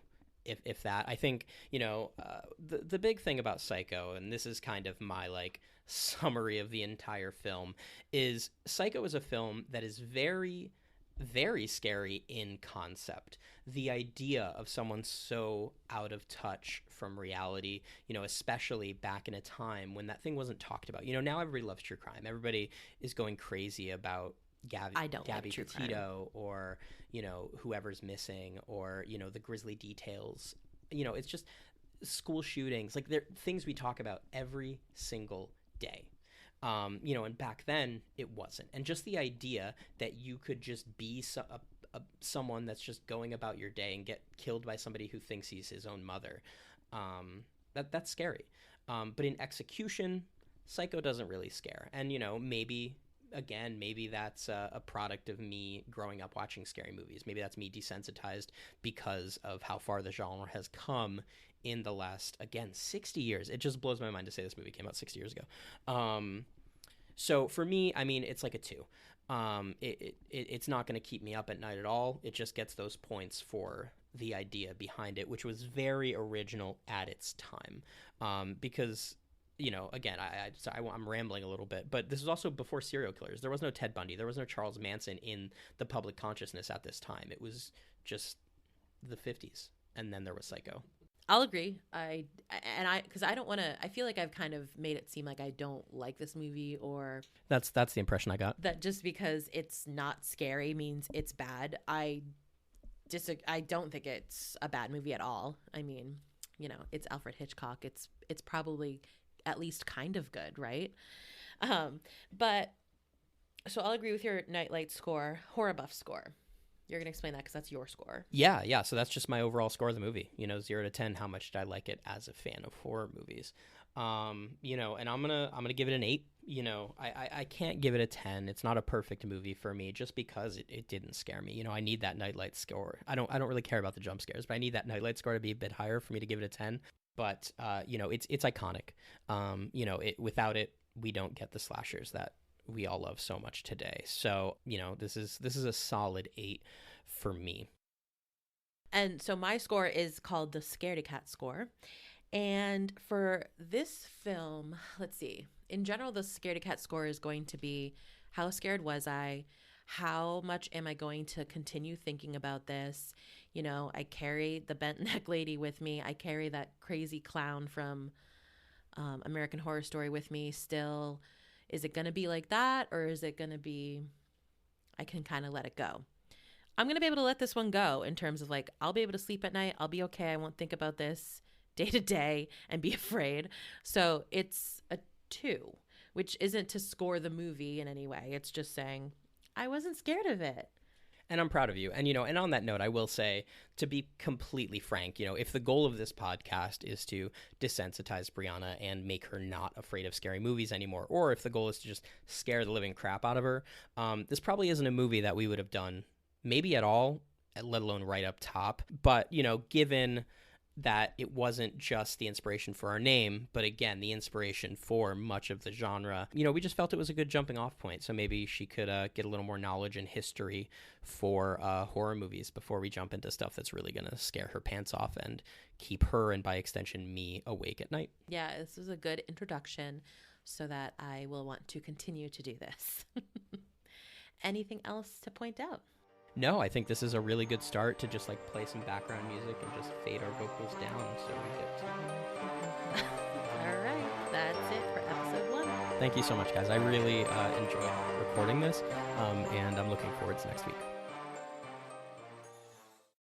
If that, I think, the big thing about Psycho, and this is kind of my like summary of the entire film, is Psycho is a film that is very, very scary in concept. The idea of someone so out of touch from reality, especially back in a time when that thing wasn't talked about. Now everybody loves true crime. Everybody is going crazy about Gabby Petito or, whoever's missing or, the grisly details. It's just school shootings. Like they're things we talk about every single day. And back then it wasn't. And just the idea that you could just be someone that's just going about your day and get killed by somebody who thinks he's his own mother, that's scary. But in execution, Psycho doesn't really scare. And, maybe that's a product of me growing up watching scary movies. Maybe that's me desensitized because of how far the genre has come in the last, again, 60 years. It just blows my mind to say this movie came out 60 years ago. So for me, I mean, it's like a 2. It's not going to keep me up at night at all. It just gets those points for the idea behind it, which was very original at its time. Because, again, I'm rambling a little bit, but this was also before serial killers. There was no Ted Bundy. There was no Charles Manson in the public consciousness at this time. It was just the 50s, and then there was Psycho. I'll agree. Because I don't want to. I feel like I've kind of made it seem like I don't like this movie, or that's the impression I got. That just because it's not scary means it's bad. I don't think it's a bad movie at all. I mean, it's Alfred Hitchcock. It's probably at least kind of good, right? But so I'll agree with your Nightlight score, Horror Buff score. You're going to explain that because that's your score. Yeah. So that's just my overall score of the movie. 0 to 10, how much did I like it as a fan of horror movies? And I'm gonna give it an 8. I can't give it a 10. It's not a perfect movie for me just because it didn't scare me. I need that Nightlight score. I don't really care about the jump scares, but I need that Nightlight score to be a bit higher for me to give it a 10. But it's iconic. Without it, we don't get the slashers that we all love so much today. So, this is a solid 8 for me. And so my score is called the Scaredy Cat score. And for this film, let's see. In general, the Scaredy Cat score is going to be, how scared was I? How much am I going to continue thinking about this? I carry the bent neck lady with me. I carry that crazy clown from American Horror Story with me still. Is it going to be like that, or is it going to be, I can kind of let it go? I'm going to be able to let this one go in terms of I'll be able to sleep at night. I'll be okay. I won't think about this day to day and be afraid. So it's a 2, which isn't to score the movie in any way. It's just saying I wasn't scared of it. And I'm proud of you. And, and on that note, I will say, to be completely frank, if the goal of this podcast is to desensitize Briana and make her not afraid of scary movies anymore, or if the goal is to just scare the living crap out of her, this probably isn't a movie that we would have done maybe at all, let alone right up top. But, given that it wasn't just the inspiration for our name, but again, the inspiration for much of the genre. We just felt it was a good jumping off point. So maybe she could get a little more knowledge and history for horror movies before we jump into stuff that's really going to scare her pants off and keep her, and by extension me, awake at night. Yeah, this is a good introduction so that I will want to continue to do this. Anything else to point out? No, I think this is a really good start to just play some background music and just fade our vocals down so we get to... All right, that's it for episode 1. Thank you so much, guys. I really enjoyed recording this, and I'm looking forward to next week.